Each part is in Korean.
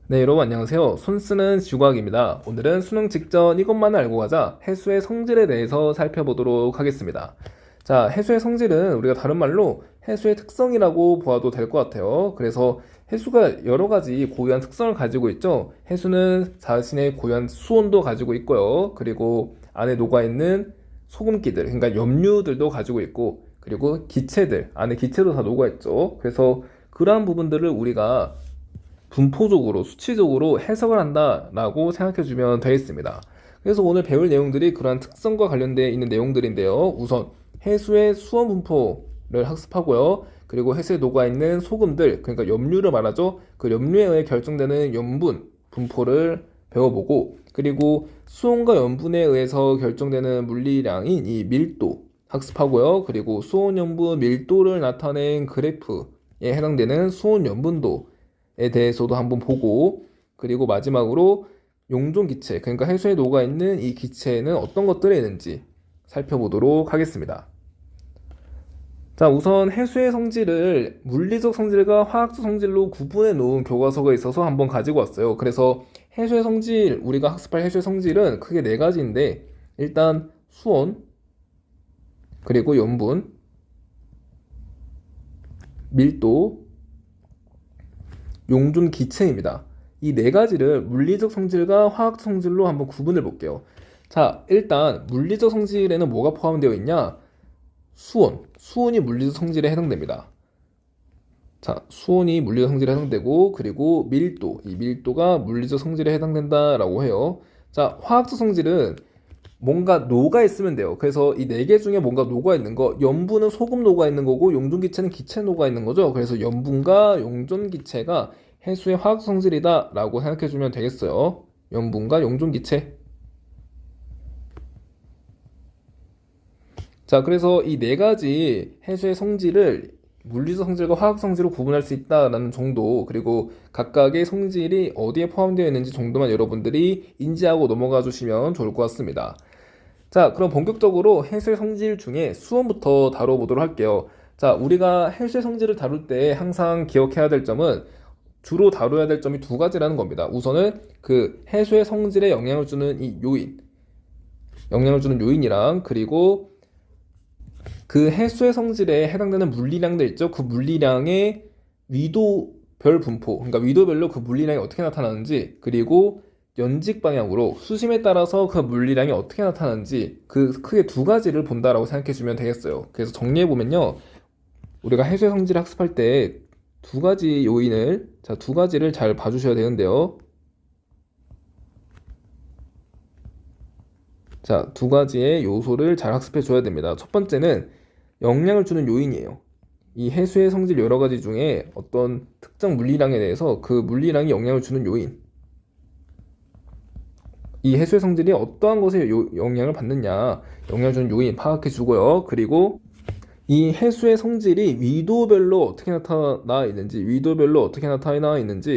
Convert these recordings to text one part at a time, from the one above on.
네, 여러분 안녕하세요. 손 쓰는 지구과학입니다. 오늘은 수능 직전 이것만 알고 가자 해수의 성질에 대해서 살펴보도록 하겠습니다. 자, 해수의 성질은 우리가 다른 말로 해수의 특성이라고 보아도 될 것 같아요. 그래서 해수가 여러 가지 고유한 특성을 가지고 있죠. 해수는 자신의 고유한 수온도 가지고 있고요. 그리고 안에 녹아있는 소금기들, 그러니까 염류들도 가지고 있고, 그리고 기체들, 안에 기체도 다 녹아있죠. 그래서 그러한 부분들을 우리가 분포적으로 수치적으로 해석을 한다라고 생각해주면 되겠습니다. 그래서 오늘 배울 내용들이 그러한 특성과 관련되어 있는 내용들인데요. 우선 해수의 수온 분포를 학습하고요. 그리고 해수에 녹아있는 소금들, 그러니까 염류를 말하죠. 그 염류에 의해 결정되는 염분 분포를 배워보고, 그리고 수온과 염분에 의해서 결정되는 물리량인 이 밀도 학습하고요. 그리고 수온, 염분, 밀도를 나타낸 그래프에 해당되는 수온, 염분도 에 대해서도 한번 보고, 그리고 마지막으로 용존 기체, 그러니까 해수에 녹아 있는 이 기체에는 어떤 것들이 있는지 살펴보도록 하겠습니다. 자, 우선 해수의 성질을 물리적 성질과 화학적 성질로 구분해 놓은 교과서가 있어서 한번 가지고 왔어요. 그래서 해수의 성질, 우리가 학습할 해수의 성질은 크게 네 가지인데, 일단 수온, 그리고 염분, 밀도, 용존 기체입니다. 이 네 가지를 물리적 성질과 화학적 성질로 한번 구분해 볼게요. 자, 일단 물리적 성질에는 뭐가 포함되어 있냐? 수온이 물리적 성질에 해당됩니다. 자, 수온이 물리적 성질에 해당되고, 그리고 이 밀도가 물리적 성질에 해당된다라고 해요. 자, 화학적 성질은 뭔가 녹아 있으면 돼요. 그래서 이 네 개 중에 뭔가 녹아 있는 거, 염분은 소금 녹아 있는 거고, 용존 기체는 기체 녹아 있는 거죠. 그래서 염분과 용존 기체가 해수의 화학 성질이다 라고 생각해 주면 되겠어요. 염분과 용존 기체. 자, 그래서 이 네 가지 해수의 성질을 물리적 성질과 화학 성질로 구분할 수 있다라는 정도, 그리고 각각의 성질이 어디에 포함되어 있는지 정도만 여러분들이 인지하고 넘어가 주시면 좋을 것 같습니다. 자, 그럼 본격적으로 해수의 성질 중에 수온부터 다뤄보도록 할게요. 자, 우리가 해수의 성질을 다룰 때 항상 기억해야 될 점은, 주로 다뤄야 될 점이 두 가지라는 겁니다. 우선은 그 해수의 성질에 영향을 주는 이 영향을 주는 요인이랑, 그리고 그 해수의 성질에 해당되는 물리량들 있죠? 그 물리량의 위도별 분포, 그러니까 위도별로 그 물리량이 어떻게 나타나는지, 그리고 연직 방향으로 수심에 따라서 그 물리량이 어떻게 나타나는지, 그 크게 두 가지를 본다라고 생각해 주면 되겠어요. 그래서 정리해 보면요, 우리가 해수의 성질을 학습할 때 두 가지 요인을, 자, 두 가지를 잘 봐주셔야 되는데요. 자, 두 가지의 요소를 잘 학습해 줘야 됩니다. 첫 번째는 영향을 주는 요인이에요. 이 해수의 성질 여러 가지 중에 어떤 특정 물리량에 대해서 그 물리량이 영향을 주는 요인, 이 해수의 성질이 어떠한 것에 영향을 받느냐, 영향을 주는 요인 파악해 주고요. 그리고 이 해수의 성질이 위도별로 어떻게 나타나 있는지,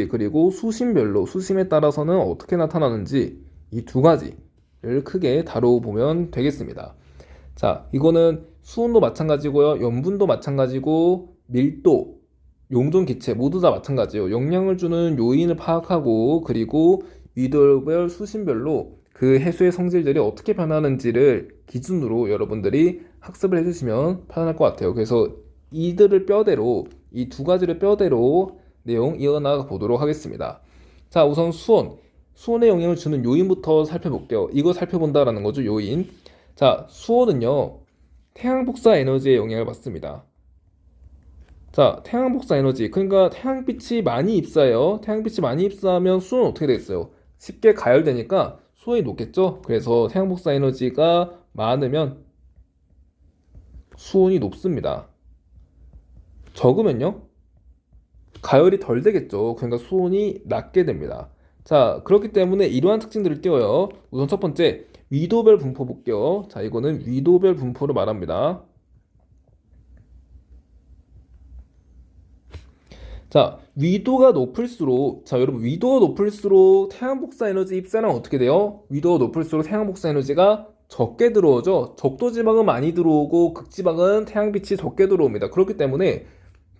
그리고 수심별로, 수심에 따라서는 어떻게 나타나는지, 이 두 가지를 크게 다뤄보면 되겠습니다. 자, 이거는 수온도 마찬가지고요. 염분도 마찬가지고, 밀도, 용존 기체 모두 다 마찬가지예요. 영향을 주는 요인을 파악하고, 그리고 위도별, 수심별로 그 해수의 성질들이 어떻게 변하는지를 기준으로 여러분들이 학습을 해주시면 편할 것 같아요. 그래서 이들을 뼈대로, 이 두 가지를 뼈대로 내용 이어나가 보도록 하겠습니다. 자, 우선 수온에 영향을 주는 요인부터 살펴볼게요. 이거 살펴본다라는 거죠, 요인. 자, 수온은요, 태양 복사 에너지에 영향을 받습니다. 자, 태양 복사 에너지, 그러니까 태양빛이 많이 입사해요. 태양빛이 많이 입사하면 수온은 어떻게 되겠어요? 쉽게 가열되니까 수온이 높겠죠? 그래서 태양 복사 에너지가 많으면 수온이 높습니다. 적으면요, 가열이 덜 되겠죠. 그러니까 수온이 낮게 됩니다. 자, 그렇기 때문에 이러한 특징들을 띄워요. 우선 첫 번째, 위도별 분포 볼게요. 자, 이거는 위도별 분포를 말합니다. 자, 여러분, 위도가 높을수록 태양 복사 에너지 입사량 어떻게 돼요? 위도가 높을수록 태양 복사 에너지가 적게 들어오죠. 적도 지방은 많이 들어오고 극지방은 태양빛이 적게 들어옵니다. 그렇기 때문에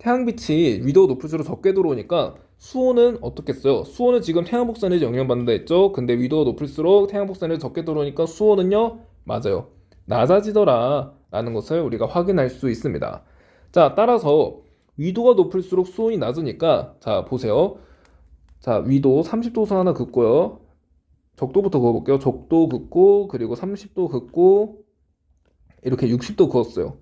태양빛이 위도가 높을수록 적게 들어오니까 수온은 어떻겠어요? 수온은 지금 태양 복사에너지 영향받는다 했죠? 근데 위도가 높을수록 태양 복사에너지 적게 들어오니까 수온은요? 맞아요. 낮아지더라 라는 것을 우리가 확인할 수 있습니다. 자, 따라서 위도가 높을수록 수온이 낮으니까 자, 보세요. 자, 위도 30도 선 하나 긋고요. 적도부터 그어볼게요. 적도 긋고 그리고 30도 긋고 이렇게 60도 그었어요.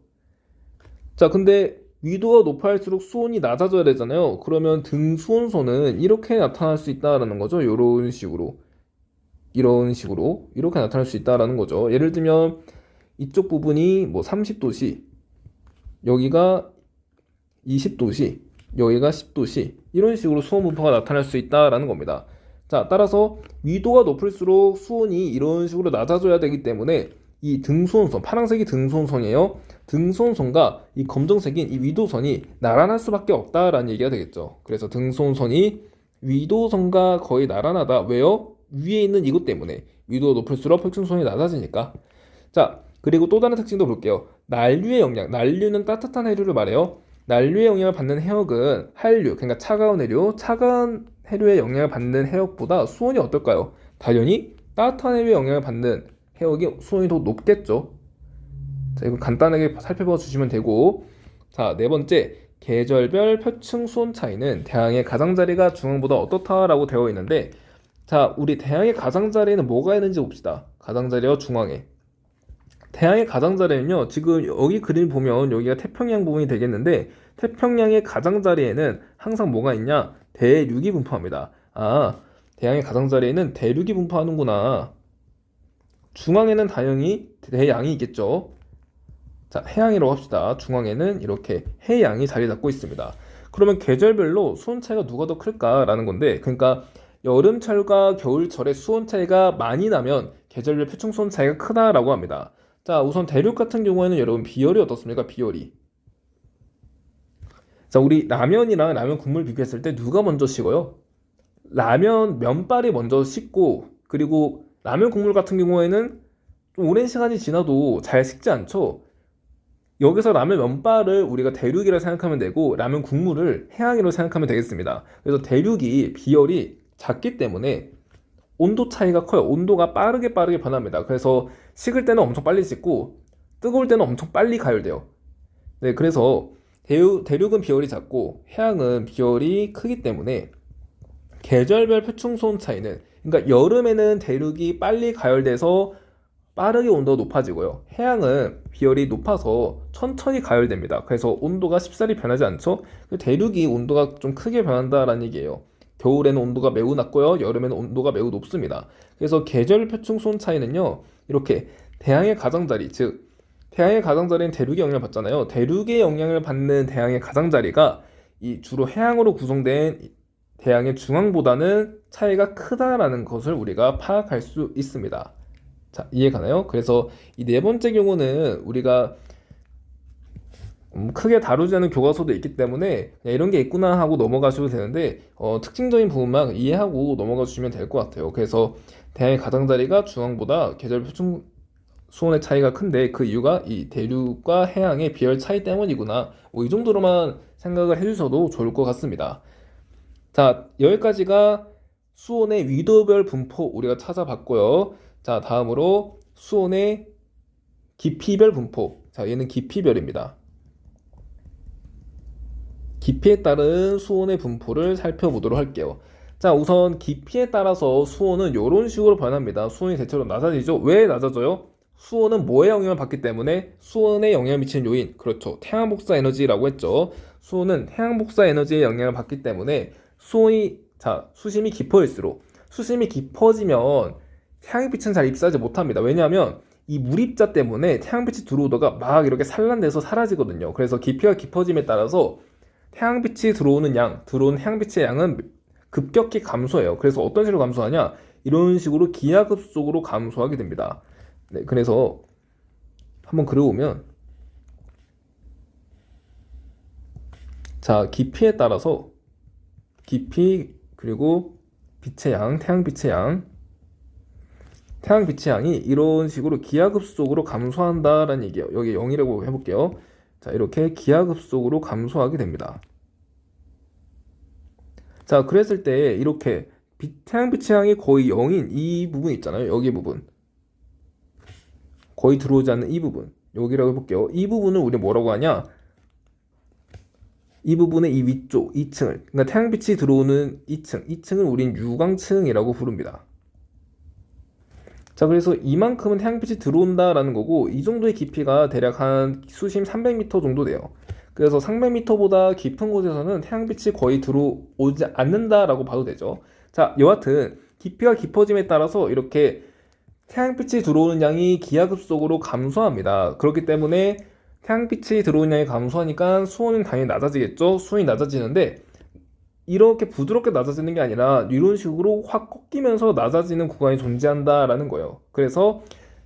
자, 근데 위도가 높아질수록 수온이 낮아져야 되잖아요. 그러면 등수온선은 이렇게 나타날 수 있다라는 거죠. 이런 식으로. 이런 식으로. 이렇게 나타날 수 있다라는 거죠. 예를 들면 이쪽 부분이 뭐 30도시, 여기가 20도시, 여기가 10도시. 이런 식으로 수온 분포가 나타날 수 있다라는 겁니다. 자, 따라서 위도가 높을수록 수온이 이런 식으로 낮아져야 되기 때문에 이 등수온선, 파란색이 등수온선이에요. 등수온선과 이 검정색인 이 위도선이 나란할 수밖에 없다라는 얘기가 되겠죠. 그래서 등수온선이 위도선과 거의 나란하다. 왜요? 위에 있는 이것 때문에. 위도가 높을수록 혈중선이 낮아지니까. 자, 그리고 또 다른 특징도 볼게요. 난류의 영향. 난류는 따뜻한 해류를 말해요. 난류의 영향을 받는 해역은 한류, 그러니까 차가운 해류, 차가운 해류의 영향을 받는 해역보다 수온이 어떨까요? 당연히 따뜻한 해류의 영향을 받는 해역이 수온이 더 높겠죠. 자, 이거 간단하게 살펴봐 주시면 되고, 자, 네 번째, 계절별 표층 수온 차이는 대양의 가장자리가 중앙보다 어떻다라고 되어 있는데, 자, 우리 대양의 가장자리에는 뭐가 있는지 봅시다. 가장자리와 중앙에. 대양의 가장자리는요, 지금 여기 그림 보면 여기가 태평양 부분이 되겠는데, 태평양의 가장자리에는 항상 뭐가 있냐? 대륙이 분포합니다. 아, 대양의 가장자리에는 대륙이 분포하는구나. 중앙에는 당연히 대양이 있겠죠. 자, 해양이라고 합시다. 중앙에는 이렇게 해양이 자리 잡고 있습니다. 그러면 계절별로 수온 차이가 누가 더 클까라는 건데, 그러니까 여름철과 겨울철에 수온 차이가 많이 나면 계절별 표층 수온 차이가 크다라고 합니다. 자, 우선 대륙 같은 경우에는 여러분 비열이 어떻습니까? 비열이. 자, 우리 라면이랑 라면 국물 비교했을 때 누가 먼저 식어요? 라면 면발이 먼저 식고, 그리고 라면 국물 같은 경우에는 좀 오랜 시간이 지나도 잘 식지 않죠? 여기서 라면 면발을 우리가 대륙이라 생각하면 되고, 라면 국물을 해양이라고 생각하면 되겠습니다. 그래서 대륙이 비열이 작기 때문에 온도 차이가 커요. 온도가 빠르게 변합니다. 그래서 식을 때는 엄청 빨리 식고 뜨거울 때는 엄청 빨리 가열돼요. 네, 그래서 대륙은 비열이 작고 해양은 비열이 크기 때문에 계절별 표층 수온 차이는, 그러니까 여름에는 대륙이 빨리 가열돼서 빠르게 온도가 높아지고요. 해양은 비열이 높아서 천천히 가열됩니다. 그래서 온도가 쉽사리 변하지 않죠. 대륙이 온도가 좀 크게 변한다라는 얘기예요. 겨울에는 온도가 매우 낮고요. 여름에는 온도가 매우 높습니다. 그래서 계절 표층 수온 차이는요. 이렇게 대양의 가장자리, 즉 태양의 가장자리는 대륙의 영향을 받잖아요. 대륙의 영향을 받는 태양의 가장자리가 이 주로 해양으로 구성된 태양의 중앙보다는 차이가 크다라는 것을 우리가 파악할 수 있습니다. 자, 이해가나요? 그래서 이 네 번째 경우는 우리가 크게 다루지 않은 교과서도 있기 때문에 그냥 이런 게 있구나 하고 넘어가셔도 되는데, 특징적인 부분만 이해하고 넘어가 주시면 될 것 같아요. 그래서 대양의 가장자리가 중앙보다 계절 표층 수온의 차이가 큰데 그 이유가 이 대륙과 해양의 비열 차이 때문이구나. 뭐 이 정도로만 생각을 해주셔도 좋을 것 같습니다. 자, 여기까지가 수온의 위도별 분포 우리가 찾아봤고요. 자, 다음으로 수온의 깊이별 분포. 자, 얘는 깊이별입니다. 깊이에 따른 수온의 분포를 살펴보도록 할게요. 자, 우선 깊이에 따라서 수온은 이런 식으로 변합니다. 수온이 대체로 낮아지죠. 왜 낮아져요? 수온은 뭐에 영향을 받기 때문에? 수온에 영향을 미치는 요인, 그렇죠, 태양 복사 에너지라고 했죠. 수온은 태양 복사 에너지에 영향을 받기 때문에 수온이, 자, 수심이 깊어지면 태양빛은 잘 입사하지 못합니다. 왜냐하면 이 물입자 때문에 태양빛이 들어오다가 막 이렇게 산란돼서 사라지거든요. 그래서 깊이가 깊어짐에 따라서 태양빛이 들어오는 태양빛의 양은 급격히 감소해요. 그래서 어떤 식으로 감소하냐? 이런 식으로 기하급속으로 감소하게 됩니다. 네, 그래서 한번 그려보면, 자, 깊이에 따라서 깊이 그리고 빛의 양, 태양빛의 양이 이런 식으로 기하급속으로 감소한다라는 얘기예요. 여기 0이라고 해볼게요. 자, 이렇게 기하급속으로 감소하게 됩니다. 자, 그랬을 때 이렇게 태양빛의 양이 거의 0인 이 부분 있잖아요. 여기 부분. 거의 들어오지 않는 이 부분. 여기라고 해볼게요. 이 부분을 우리 뭐라고 하냐? 이 부분의 이 위쪽 2층을, 그러니까 태양빛이 들어오는 2층을 우린 유광층이라고 부릅니다. 자, 그래서 이만큼은 태양빛이 들어온다라는 거고, 이 정도의 깊이가 대략 한 수심 300m 정도 돼요. 그래서 300m보다 깊은 곳에서는 태양빛이 거의 들어오지 않는다라고 봐도 되죠. 자, 여하튼 깊이가 깊어짐에 따라서 이렇게 태양빛이 들어오는 양이 기하급속으로 감소합니다. 그렇기 때문에 태양빛이 들어오는 양이 감소하니까 수온은 당연히 낮아지겠죠. 수온이 낮아지는데 이렇게 부드럽게 낮아지는 게 아니라 이런 식으로 확 꺾이면서 낮아지는 구간이 존재한다라는 거예요. 그래서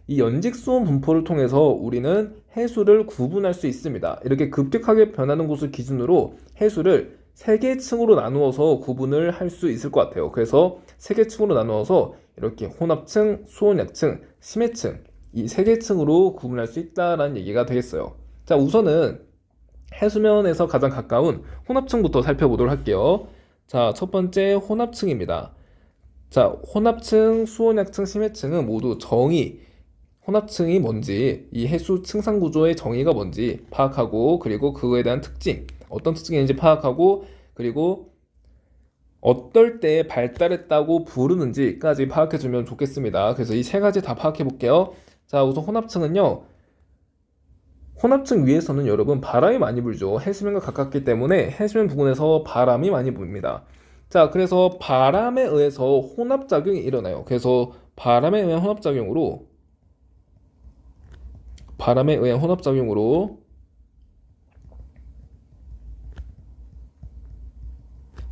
이 연직수온 분포를 통해서 우리는 해수를 구분할 수 있습니다. 이렇게 급격하게 변하는 곳을 기준으로 해수를 세 개의 층으로 나누어서 구분을 할 수 있을 것 같아요. 그래서 세 개의 층으로 나누어서 이렇게 혼합층, 수온약층, 심해층 이 세 개의 층으로 구분할 수 있다라는 얘기가 되겠어요. 자, 우선은 해수면에서 가장 가까운 혼합층부터 살펴보도록 할게요. 자, 첫 번째 혼합층입니다. 자, 혼합층, 수온약층, 심해층은 모두 정의, 혼합층이 뭔지, 이 해수 층상 구조의 정의가 뭔지 파악하고, 그리고 그거에 대한 특징, 어떤 특징이 있는지 파악하고, 그리고 어떨 때 발달했다고 부르는지까지 파악해주면 좋겠습니다. 그래서 이 세 가지 다 파악해 볼게요. 자, 우선 혼합층은요, 혼합층 위에서는 여러분 바람이 많이 불죠. 해수면과 가깝기 때문에 해수면 부근에서 바람이 많이 불니다. 자, 그래서 바람에 의해서 혼합작용이 일어나요. 그래서 바람에 의한 혼합작용으로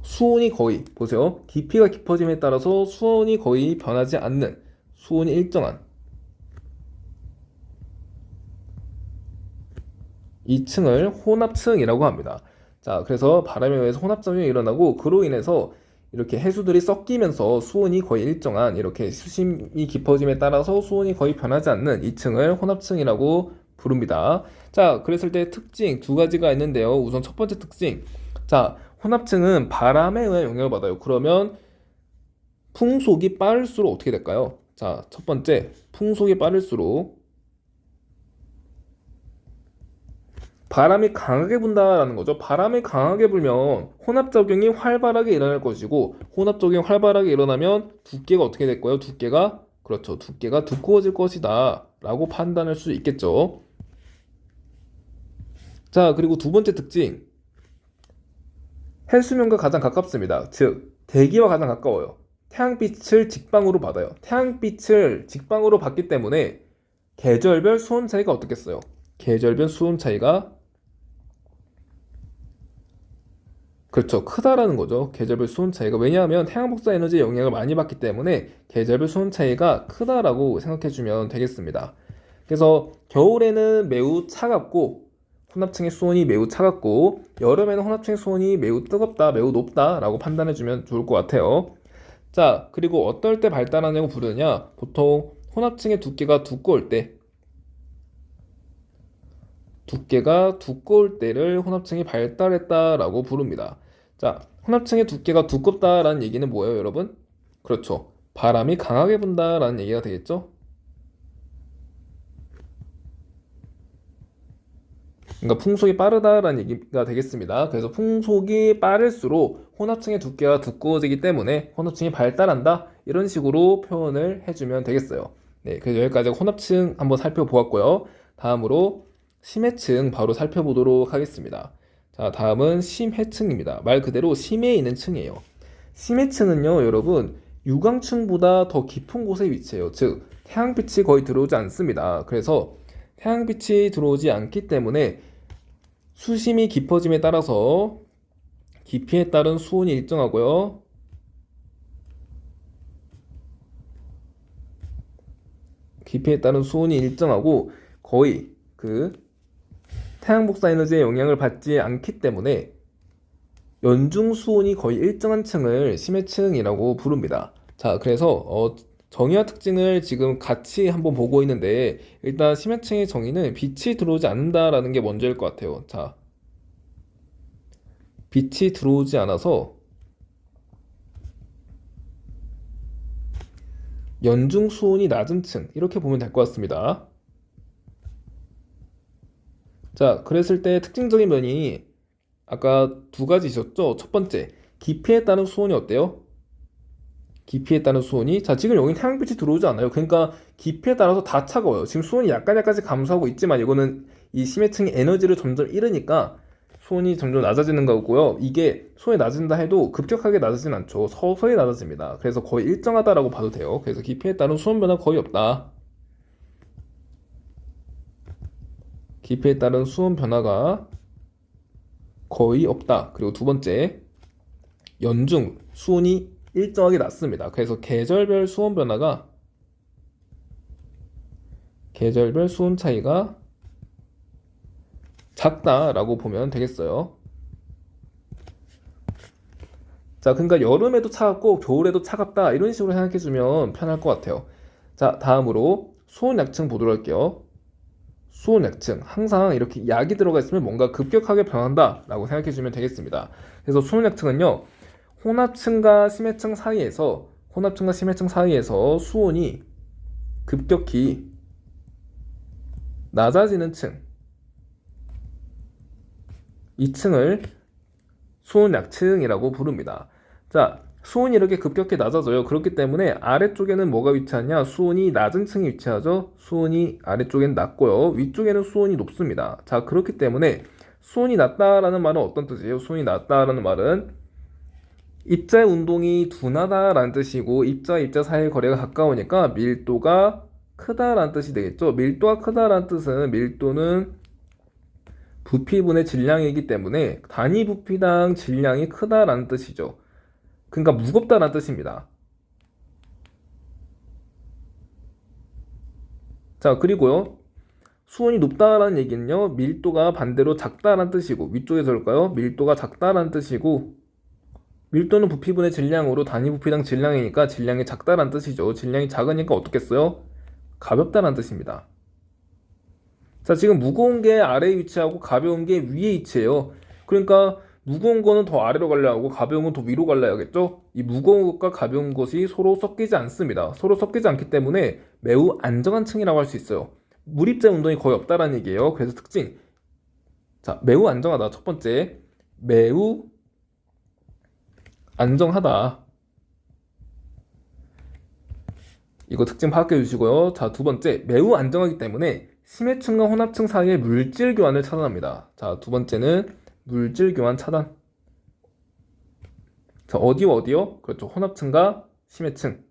수온이 거의, 보세요. 깊이가 깊어짐에 따라서 수온이 거의 변하지 않는, 수온이 일정한 2층을 혼합층이라고 합니다. 자, 그래서 바람에 의해서 혼합작용이 일어나고 그로 인해서 이렇게 해수들이 섞이면서 수온이 거의 일정한, 이렇게 수심이 깊어짐에 따라서 수온이 거의 변하지 않는 2층을 혼합층이라고 부릅니다. 자, 그랬을 때 특징 두 가지가 있는데요. 우선 첫 번째 특징. 자, 혼합층은 바람에 의한 영향을 받아요. 그러면 풍속이 빠를수록 어떻게 될까요? 자, 첫 번째, 풍속이 빠를수록 바람이 강하게 분다라는 거죠. 바람이 강하게 불면 혼합작용이 활발하게 일어날 것이고, 혼합작용이 활발하게 일어나면 두께가 어떻게 될 거예요? 두께가, 그렇죠. 두께가 두꺼워질 것이다 라고 판단할 수 있겠죠. 자, 그리고 두 번째 특징. 해수면과 가장 가깝습니다. 즉, 대기와 가장 가까워요. 태양빛을 직방으로 받아요. 태양빛을 직방으로 받기 때문에 계절별 수온 차이가 어떻겠어요? 계절별 수온 차이가, 그렇죠, 크다라는 거죠. 계절별 수온 차이가. 왜냐하면 태양 복사 에너지의 영향을 많이 받기 때문에 계절별 수온 차이가 크다라고 생각해주면 되겠습니다. 그래서 겨울에는 매우 차갑고 혼합층의 수온이 매우 차갑고, 여름에는 혼합층의 수온이 매우 뜨겁다, 매우 높다라고 판단해주면 좋을 것 같아요. 자, 그리고 어떨 때 발달하냐고 부르느냐? 보통 혼합층의 두께가 두꺼울 때를 혼합층이 발달했다라고 부릅니다. 자, 혼합층의 두께가 두껍다라는 얘기는 뭐예요, 여러분? 그렇죠. 바람이 강하게 분다라는 얘기가 되겠죠? 그러니까 풍속이 빠르다라는 얘기가 되겠습니다. 그래서 풍속이 빠를수록 혼합층의 두께가 두꺼워지기 때문에 혼합층이 발달한다, 이런 식으로 표현을 해주면 되겠어요. 네, 그래서 여기까지 혼합층 한번 살펴보았고요. 다음으로 심해층 바로 살펴보도록 하겠습니다. 자, 다음은 심해층입니다. 말 그대로 심해에 있는 층이에요. 심해층은요, 여러분, 유광층보다 더 깊은 곳에 위치해요. 즉, 태양빛이 거의 들어오지 않습니다. 그래서 태양빛이 들어오지 않기 때문에 수심이 깊어짐에 따라서 깊이에 따른 수온이 일정하고요. 깊이에 따른 수온이 일정하고 거의 그 태양 복사 에너지의 영향을 받지 않기 때문에 연중 수온이 거의 일정한 층을 심해층이라고 부릅니다. 자, 그래서 정의와 특징을 지금 같이 한번 보고 있는데, 일단 심해층의 정의는 빛이 들어오지 않는다라는 게 먼저일 것 같아요. 자, 빛이 들어오지 않아서 연중 수온이 낮은 층 이렇게 보면 될 것 같습니다. 자, 그랬을 때 특징적인 면이 아까 두 가지 있었죠? 첫 번째, 깊이에 따른 수온이 어때요? 깊이에 따른 수온이 자 지금 여기 태양빛이 들어오지 않아요. 그러니까 깊이에 따라서 다 차가워요. 지금 수온이 약간씩 감소하고 있지만 이거는 이 심해층이 에너지를 점점 잃으니까 수온이 점점 낮아지는 거고요. 이게 수온이 낮아진다 해도 급격하게 낮아지진 않죠. 서서히 낮아집니다. 그래서 거의 일정하다라고 봐도 돼요. 그래서 깊이에 따른 수온 변화 거의 없다. 깊이에 따른 수온 변화가 거의 없다. 그리고 두 번째, 연중 수온이 일정하게 낮습니다. 그래서 계절별 수온 변화가 계절별 수온 차이가 작다라고 보면 되겠어요. 자, 그러니까 여름에도 차갑고 겨울에도 차갑다 이런 식으로 생각해주면 편할 것 같아요. 자, 다음으로 수온 약층 보도록 할게요. 수온 약층 항상 이렇게 약이 들어가 있으면 뭔가 급격하게 변한다라고 생각해주면 되겠습니다. 그래서 수온 약층은요, 혼합층과 심해층 사이에서 수온이 급격히 낮아지는 층, 이 층을 수온 약층이라고 부릅니다. 자, 수온이 이렇게 급격히 낮아져요. 그렇기 때문에 아래쪽에는 뭐가 위치하냐? 수온이 낮은 층이 위치하죠. 수온이 아래쪽에는 낮고요. 위쪽에는 수온이 높습니다. 자, 그렇기 때문에 수온이 낮다라는 말은 어떤 뜻이에요? 수온이 낮다라는 말은 입자의 운동이 둔하다라는 뜻이고 입자 사이의 거리가 가까우니까 밀도가 크다라는 뜻이 되겠죠. 밀도가 크다라는 뜻은 밀도는 부피분의 질량이기 때문에 단위 부피당 질량이 크다라는 뜻이죠. 그러니까 무겁다라는 뜻입니다. 자, 그리고요. 수온이 높다라는 얘기는요. 밀도가 반대로 작다라는 뜻이고 위쪽에서 올까요? 밀도가 작다라는 뜻이고 밀도는 부피분의 질량으로 단위 부피당 질량이니까 질량이 작다라는 뜻이죠. 질량이 작으니까 어떻겠어요? 가볍다라는 뜻입니다. 자, 지금 무거운 게 아래에 위치하고 가벼운 게 위에 위치해요. 그러니까 무거운 거는 더 아래로 갈라 하고 가벼운 건 더 위로 갈라야겠죠? 이 무거운 것과 가벼운 것이 서로 섞이지 않습니다. 서로 섞이지 않기 때문에 매우 안정한 층이라고 할 수 있어요. 물입자 운동이 거의 없다라는 얘기예요. 그래서 특징. 자, 매우 안정하다. 첫 번째, 매우 안정하다. 이거 특징 파악해 주시고요. 자, 두 번째, 매우 안정하기 때문에 심해층과 혼합층 사이의 물질 교환을 차단합니다. 자, 두 번째는 물질 교환 차단. 자, 어디요? 그렇죠. 혼합층과 심해층.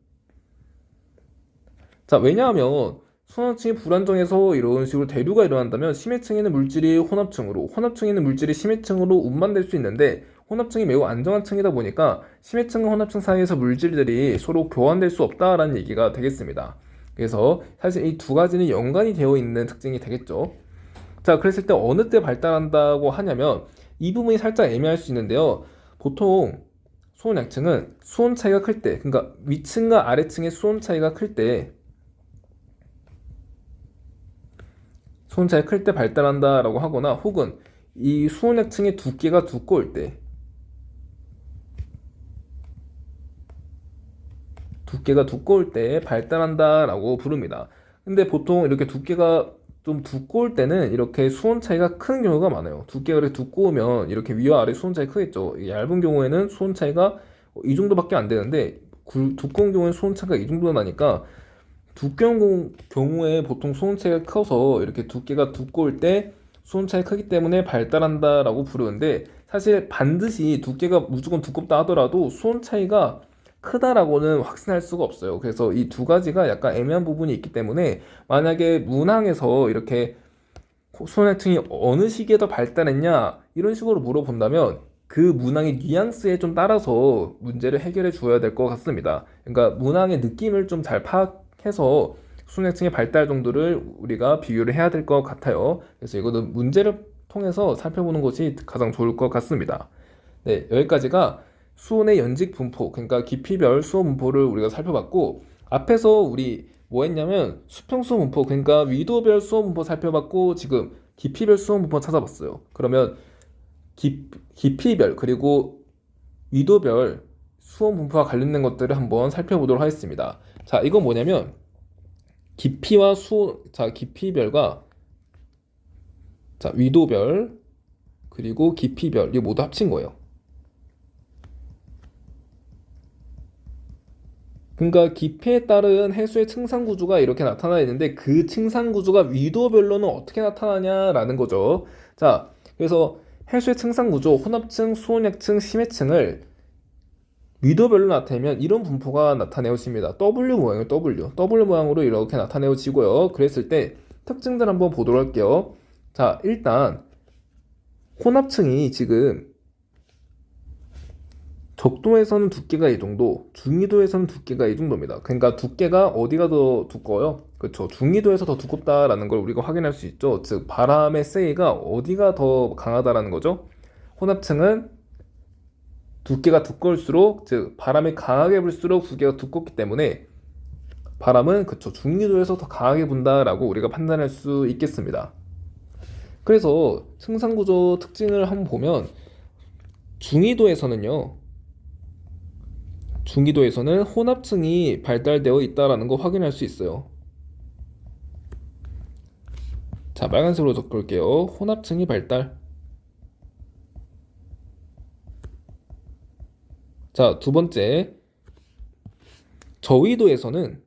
자, 왜냐하면 혼합층이 불안정해서 이런 식으로 대류가 일어난다면 심해층에 있는 물질이 혼합층에 있는 물질이 심해층으로 운반될 수 있는데 혼합층이 매우 안정한 층이다 보니까 심해층과 혼합층 사이에서 물질들이 서로 교환될 수 없다라는 얘기가 되겠습니다. 그래서 사실 이 두 가지는 연관이 되어 있는 특징이 되겠죠. 자, 그랬을 때 어느 때 발달한다고 하냐면 이 부분이 살짝 애매할 수 있는데요. 보통 수온 약층은 수온 차이가 클 때, 그러니까 위층과 아래층의 수온 차이가 클 때 발달한다라고 하거나 혹은 이 수온 약층의 두께가 두꺼울 때 발달한다라고 부릅니다. 근데 보통 이렇게 두께가 좀 두꺼울 때는 이렇게 수온 차이가 큰 경우가 많아요. 두께가 그렇게 두꺼우면 이렇게 위와 아래 수온 차이 크겠죠. 얇은 경우에는 수온 차이가 이 정도밖에 안 되는데 두꺼운 경우에는 수온 차이가 이 정도 나니까 두꺼운 경우에 보통 수온 차이가 커서 이렇게 두께가 두꺼울 때 수온 차이가 크기 때문에 발달한다라고 부르는데 사실 반드시 두께가 무조건 두껍다 하더라도 수온 차이가 크다라고는 확신할 수가 없어요. 그래서 이 두 가지가 약간 애매한 부분이 있기 때문에 만약에 문항에서 이렇게 수온약층이 어느 시기에 더 발달했냐 이런 식으로 물어본다면 그 문항의 뉘앙스에 좀 따라서 문제를 해결해 주어야 될 것 같습니다. 그러니까 문항의 느낌을 좀 잘 파악해서 수온약층의 발달 정도를 우리가 비교를 해야 될 것 같아요. 그래서 이거는 문제를 통해서 살펴보는 것이 가장 좋을 것 같습니다. 네, 여기까지가 수온의 연직 분포, 그러니까 깊이별 수온 분포를 우리가 살펴봤고 앞에서 우리 뭐 했냐면 수평 수온 분포, 그러니까 위도별 수온 분포 살펴봤고 지금 깊이별 수온 분포 찾아봤어요. 그러면 깊이별 그리고 위도별 수온 분포와 관련된 것들을 한번 살펴보도록 하겠습니다. 자, 이건 뭐냐면 깊이와 수온, 자, 깊이별과 자, 위도별 그리고 깊이별 이거 모두 합친 거예요. 그러니까 깊이에 따른 해수의 층상 구조가 이렇게 나타나 있는데 그 층상 구조가 위도별로는 어떻게 나타나냐라는 거죠. 자, 그래서 해수의 층상 구조, 혼합층, 수온약층, 심해층을 위도별로 나타내면 이런 분포가 나타내어집니다. W 모양이에요. W 모양으로 이렇게 나타내어지고요. 그랬을 때 특징들 한번 보도록 할게요. 자, 일단 혼합층이 지금 적도에서는 두께가 이 정도, 중위도에서는 두께가 이 정도입니다. 그러니까 두께가 어디가 더 두꺼워요? 그렇죠. 중위도에서 더 두껍다라는 걸 우리가 확인할 수 있죠. 즉 바람의 세기가 어디가 더 강하다라는 거죠. 혼합층은 두께가 두꺼울수록, 즉 바람이 강하게 불수록 두께가 두껍기 때문에 바람은 그쵸 중위도에서 더 강하게 분다라고 우리가 판단할 수 있겠습니다. 그래서 층상구조 특징을 한번 보면 중위도에서는 혼합층이 발달되어 있다라는 거 확인할 수 있어요. 자, 빨간색으로 적을게요. 혼합층이 발달. 자, 두 번째, 저위도에서는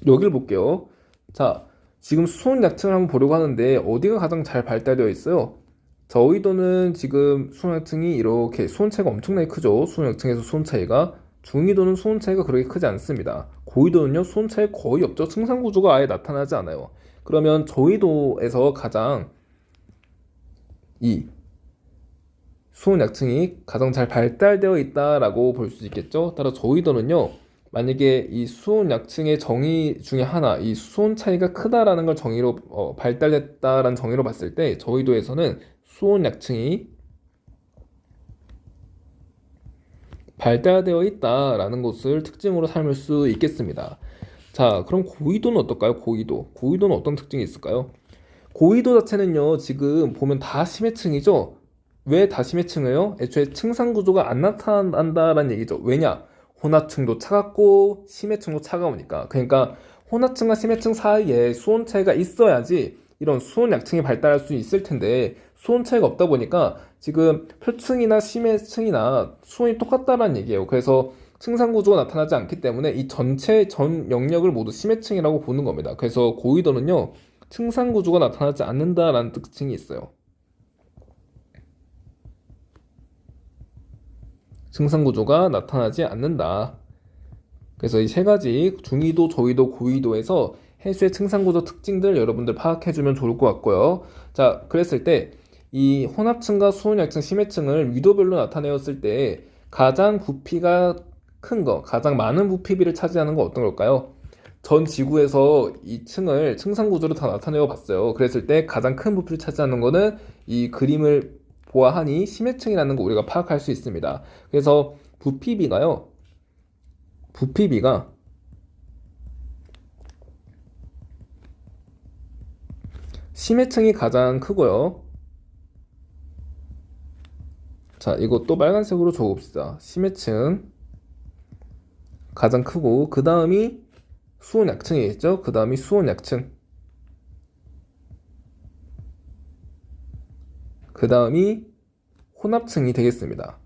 여기를 볼게요. 자, 지금 수온 약층을 한번 보려고 하는데 어디가 가장 잘 발달되어 있어요? 저위도는 지금 수온 약층이 이렇게 수온 차이가 엄청나게 크죠. 수온 약층에서 수온 차이가. 중위도는 수온 차이가 그렇게 크지 않습니다. 고위도는요 수온 차이 거의 없죠. 층상 구조가 아예 나타나지 않아요. 그러면 저위도에서 가장 이 수온 약층이 가장 잘 발달되어 있다라고 볼 수 있겠죠. 따라 저위도는요, 만약에 이 수온 약층의 정의 중에 하나, 이 수온 차이가 크다라는 걸 정의로 발달됐다라는 정의로 봤을 때 저위도에서는 수온 약층이 발달되어 있다라는 것을 특징으로 삼을 수 있겠습니다. 자, 그럼 고위도는 어떨까요? 고위도는 어떤 특징이 있을까요? 고위도 자체는요, 지금 보면 다 심해층이죠. 왜 다 심해층이에요? 애초에 층상 구조가 안 나타난다라는 얘기죠. 왜냐? 혼합층도 차갑고 심해층도 차가우니까. 그러니까 혼합층과 심해층 사이에 수온 차이가 있어야지 이런 수온 약층이 발달할 수 있을 텐데 수온 차이가 없다 보니까 지금 표층이나 심해층이나 수온이 똑같다라는 얘기예요. 그래서 층상 구조가 나타나지 않기 때문에 이 전체 전 영역을 모두 심해층이라고 보는 겁니다. 그래서 고위도는요, 층상 구조가 나타나지 않는다라는 특징이 있어요. 층상 구조가 나타나지 않는다. 그래서 이 세 가지 중위도, 저위도, 고위도에서 해수의 층상 구조 특징들 여러분들 파악해주면 좋을 것 같고요. 자, 그랬을 때 이 혼합층과 수온 약층, 심해층을 위도별로 나타내었을 때 가장 부피가 큰 거, 가장 많은 부피비를 차지하는 거 어떤 걸까요? 전 지구에서 이 층을 층상 구조로 다 나타내어 봤어요. 그랬을 때 가장 큰 부피를 차지하는 거는 이 그림을 보아하니 심해층이라는 거 우리가 파악할 수 있습니다. 그래서 부피비가 심해층이 가장 크고요. 자, 이것도 빨간색으로 적읍시다. 심해층 가장 크고 그 다음이 수온 약층이겠죠? 그 다음이 수온 약층, 그 다음이 혼합층이 되겠습니다.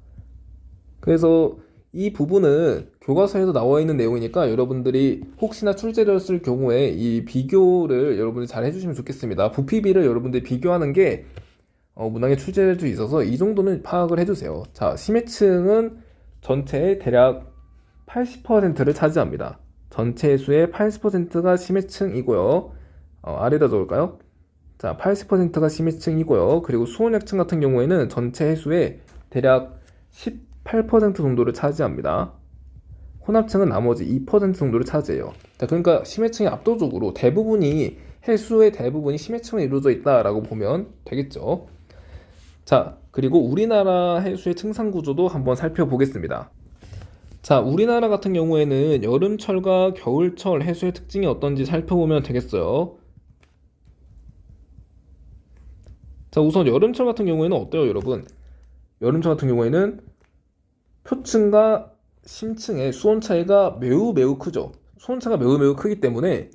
그래서 이 부분은 교과서에도 나와 있는 내용이니까 여러분들이 혹시나 출제를 쓸 경우에 이 비교를 여러분들이 잘 해주시면 좋겠습니다. 부피비를 여러분들이 비교하는 게 문항에 출제될 수 있어서 이 정도는 파악을 해주세요. 자, 심해층은 전체의 대략 80%를 차지합니다. 전체 수의 80%가 심해층이고요. 아래다 적을까요? 자, 80%가 심해층이고요. 그리고 수온약층 같은 경우에는 전체 해수의 대략 18% 정도를 차지합니다. 혼합층은 나머지 2% 정도를 차지해요. 자, 그러니까 심해층이 압도적으로 해수의 대부분이 심해층으로 이루어져 있다라고 보면 되겠죠. 자, 그리고 우리나라 해수의 층상 구조도 한번 살펴보겠습니다. 자, 우리나라 같은 경우에는 여름철과 겨울철 해수의 특징이 어떤지 살펴보면 되겠어요. 자, 우선 여름철 같은 경우에는 어때요, 여러분? 여름철 같은 경우에는 표층과 심층의 수온 차이가 매우 매우 크죠. 수온 차가 매우 매우 크기 때문에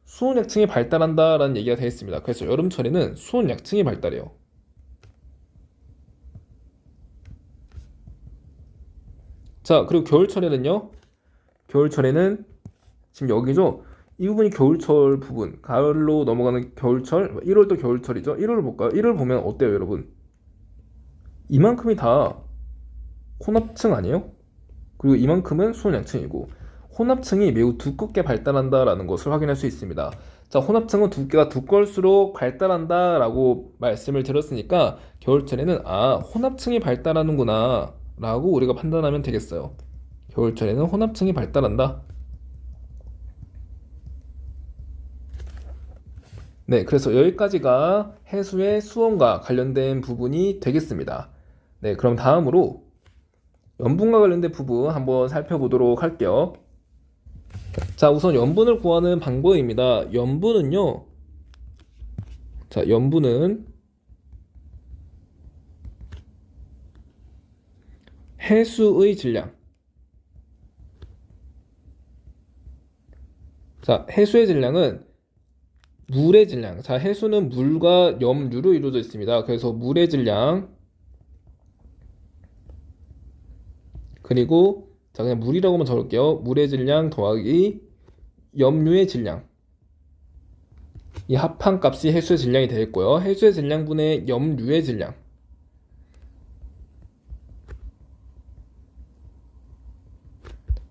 수온 약층이 발달한다라는 얘기가 되어 있습니다. 그래서 여름철에는 수온 약층이 발달해요. 자, 그리고 겨울철에는요. 겨울철에는 지금 여기죠. 이 부분이 겨울철 부분, 가을로 넘어가는 겨울철, 1월도 겨울철이죠. 1월을 볼까요? 1월 보면 어때요, 여러분? 이만큼이 다 혼합층 아니에요? 그리고 이만큼은 수온약층이고 혼합층이 매우 두껍게 발달한다라는 것을 확인할 수 있습니다. 자, 혼합층은 두께가 두꺼울수록 발달한다라고 말씀을 드렸으니까 겨울철에는 혼합층이 발달하는구나 라고 우리가 판단하면 되겠어요. 겨울철에는 혼합층이 발달한다. 네, 그래서 여기까지가 해수의 수온과 관련된 부분이 되겠습니다. 네, 그럼 다음으로 염분과 관련된 부분 한번 살펴보도록 할게요. 자, 우선 염분을 구하는 방법입니다. 염분은요, 자, 염분은 해수의 질량. 자, 해수의 질량은 물의 질량. 자, 해수는 물과 염류로 이루어져 있습니다. 그래서 물의 질량, 그리고 자, 그냥 물이라고만 적을게요. 물의 질량 더하기 염류의 질량. 이 합한 값이 해수의 질량이 되겠고요. 해수의 질량분의 염류의 질량.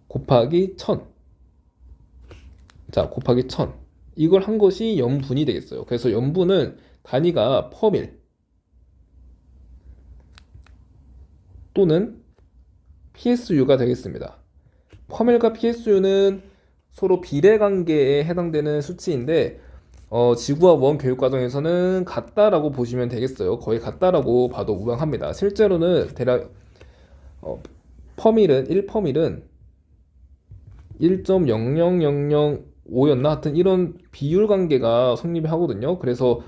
곱하기 1000. 자, 곱하기 1000. 이걸 한 것이 염분이 되겠어요. 그래서 염분은 단위가 퍼밀 또는 PSU가 되겠습니다. 퍼밀과 PSU는 서로 비례관계에 해당되는 수치인데 지구와 원 교육과정에서는 같다라고 보시면 되겠어요. 거의 같다라고 봐도 무방합니다. 실제로는 대략 퍼밀은 1퍼밀은 1.00005였나? 하여튼 이런 비율 관계가 성립이 하거든요. 그래서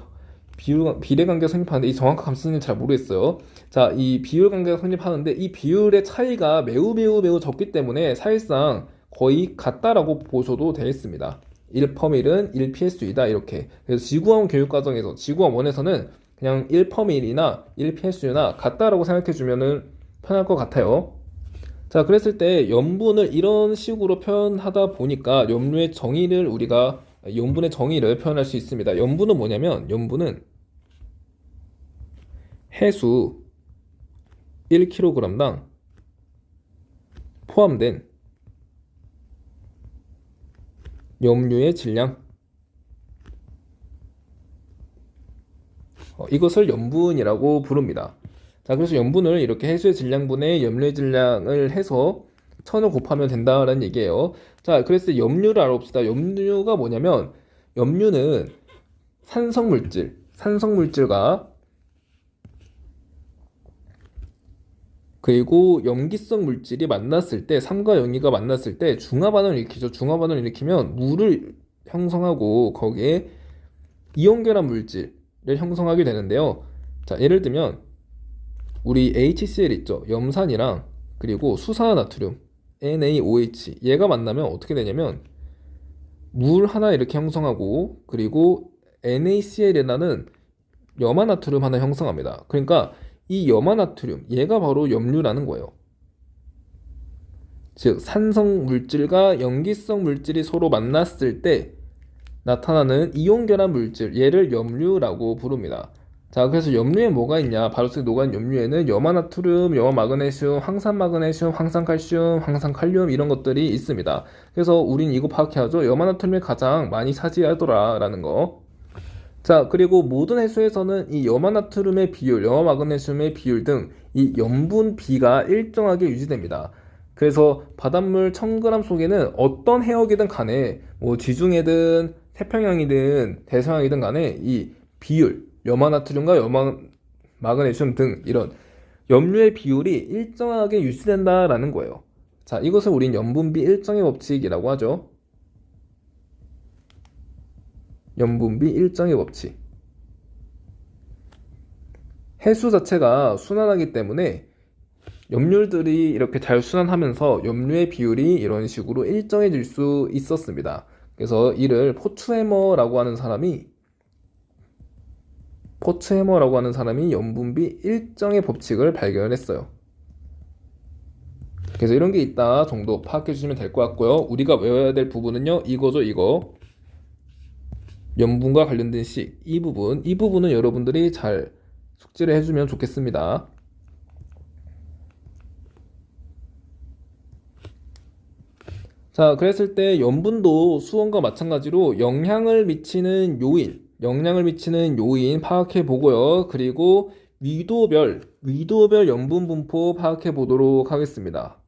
비례 관계가 성립하는데 이 정확한 감수는 잘 모르겠어요. 자, 이 비율 관계가 성립하는데 이 비율의 차이가 매우 매우 매우 적기 때문에 사실상 거의 같다라고 보셔도 되겠습니다. 1퍼밀은 1PSU이다 이렇게. 그래서 지구원 교육 과정에서 지구원 1에서는 그냥 1퍼밀이나 1PSU나 같다라고 생각해 주면은 편할 것 같아요. 자, 그랬을 때 염분을 이런 식으로 표현하다 보니까 염분의 정의를 표현할 수 있습니다. 염분은 뭐냐면 염분은 해수 1kg당 포함된 염류의 질량, 이것을 염분이라고 부릅니다. 자, 그래서 염분을 이렇게 해수의 질량분의 염류의 질량을 해서 1000을 곱하면 된다는 얘기예요. 자, 그래서 염류를 알아봅시다. 염류가 뭐냐면 염류는 산성물질과 그리고 염기성 물질이 만났을 때, 삼과 염기가 만났을 때 중화반응을 일으키죠. 중화반응을 일으키면 물을 형성하고 거기에 이온결합 물질을 형성하게 되는데요. 자, 예를 들면 우리 HCl 있죠. 염산이랑 그리고 수산화나트륨 NaOH 얘가 만나면 어떻게 되냐면 물 하나 이렇게 형성하고 그리고 NaCl이라는 염화나트륨 하나 형성합니다. 그러니까 이 염화나트륨 얘가 바로 염류라는 거예요. 즉 산성 물질과 염기성 물질이 서로 만났을 때 나타나는 이온결합 물질 얘를 염류라고 부릅니다. 자, 그래서 염류에 뭐가 있냐? 바로스 녹아있는 염류에는 염화나트륨, 염화마그네슘, 황산마그네슘, 황산칼슘, 황산칼륨 이런 것들이 있습니다. 그래서 우린 이거 파악해야죠. 염화나트륨이 가장 많이 차지하더라라는 거. 자, 그리고 모든 해수에서는 이 염화나트륨의 비율, 염화마그네슘의 비율 등 이 염분 비가 일정하게 유지됩니다. 그래서 바닷물 1000g 속에는 어떤 해역이든 간에 뭐 지중해든 태평양이든 대서양이든 간에 이 비율, 염화나트륨과 염화마그네슘 등 이런 염류의 비율이 일정하게 유지된다라는 거예요. 자, 이것을 우린 염분비 일정의 법칙이라고 하죠. 염분비 일정의 법칙. 해수 자체가 순환하기 때문에 염료들이 이렇게 잘 순환하면서 염료의 비율이 이런 식으로 일정해질 수 있었습니다. 그래서 이를 포츠해머라고 하는 사람이 염분비 일정의 법칙을 발견했어요. 그래서 이런 게 있다 정도 파악해 주시면 될 것 같고요. 우리가 외워야 될 부분은요, 이거죠, 이거. 염분과 관련된 식, 이 부분은 여러분들이 잘 숙지를 해주면 좋겠습니다. 자, 그랬을 때 염분도 수온과 마찬가지로 영향을 미치는 요인 파악해 보고요. 그리고 위도별 염분 분포 파악해 보도록 하겠습니다.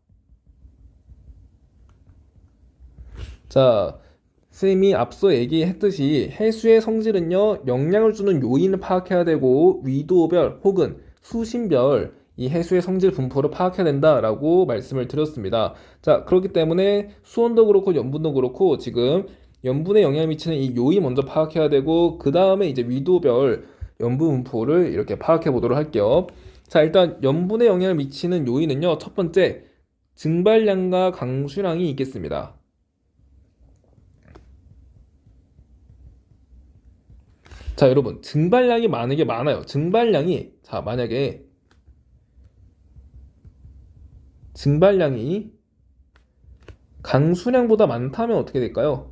자, 선생님이 앞서 얘기했듯이 해수의 성질은요, 영향을 주는 요인을 파악해야 되고 위도별 혹은 수심별 이 해수의 성질 분포를 파악해야 된다라고 말씀을 드렸습니다. 자, 그렇기 때문에 수온도 그렇고 염분도 그렇고 지금 염분에 영향을 미치는 이 요인 먼저 파악해야 되고 그 다음에 이제 위도별 염분 분포를 이렇게 파악해 보도록 할게요. 자, 일단 염분에 영향을 미치는 요인은요, 첫 번째 증발량과 강수량이 있겠습니다. 자, 여러분, 증발량이 많아요. 만약에 증발량이 강수량보다 많다면 어떻게 될까요?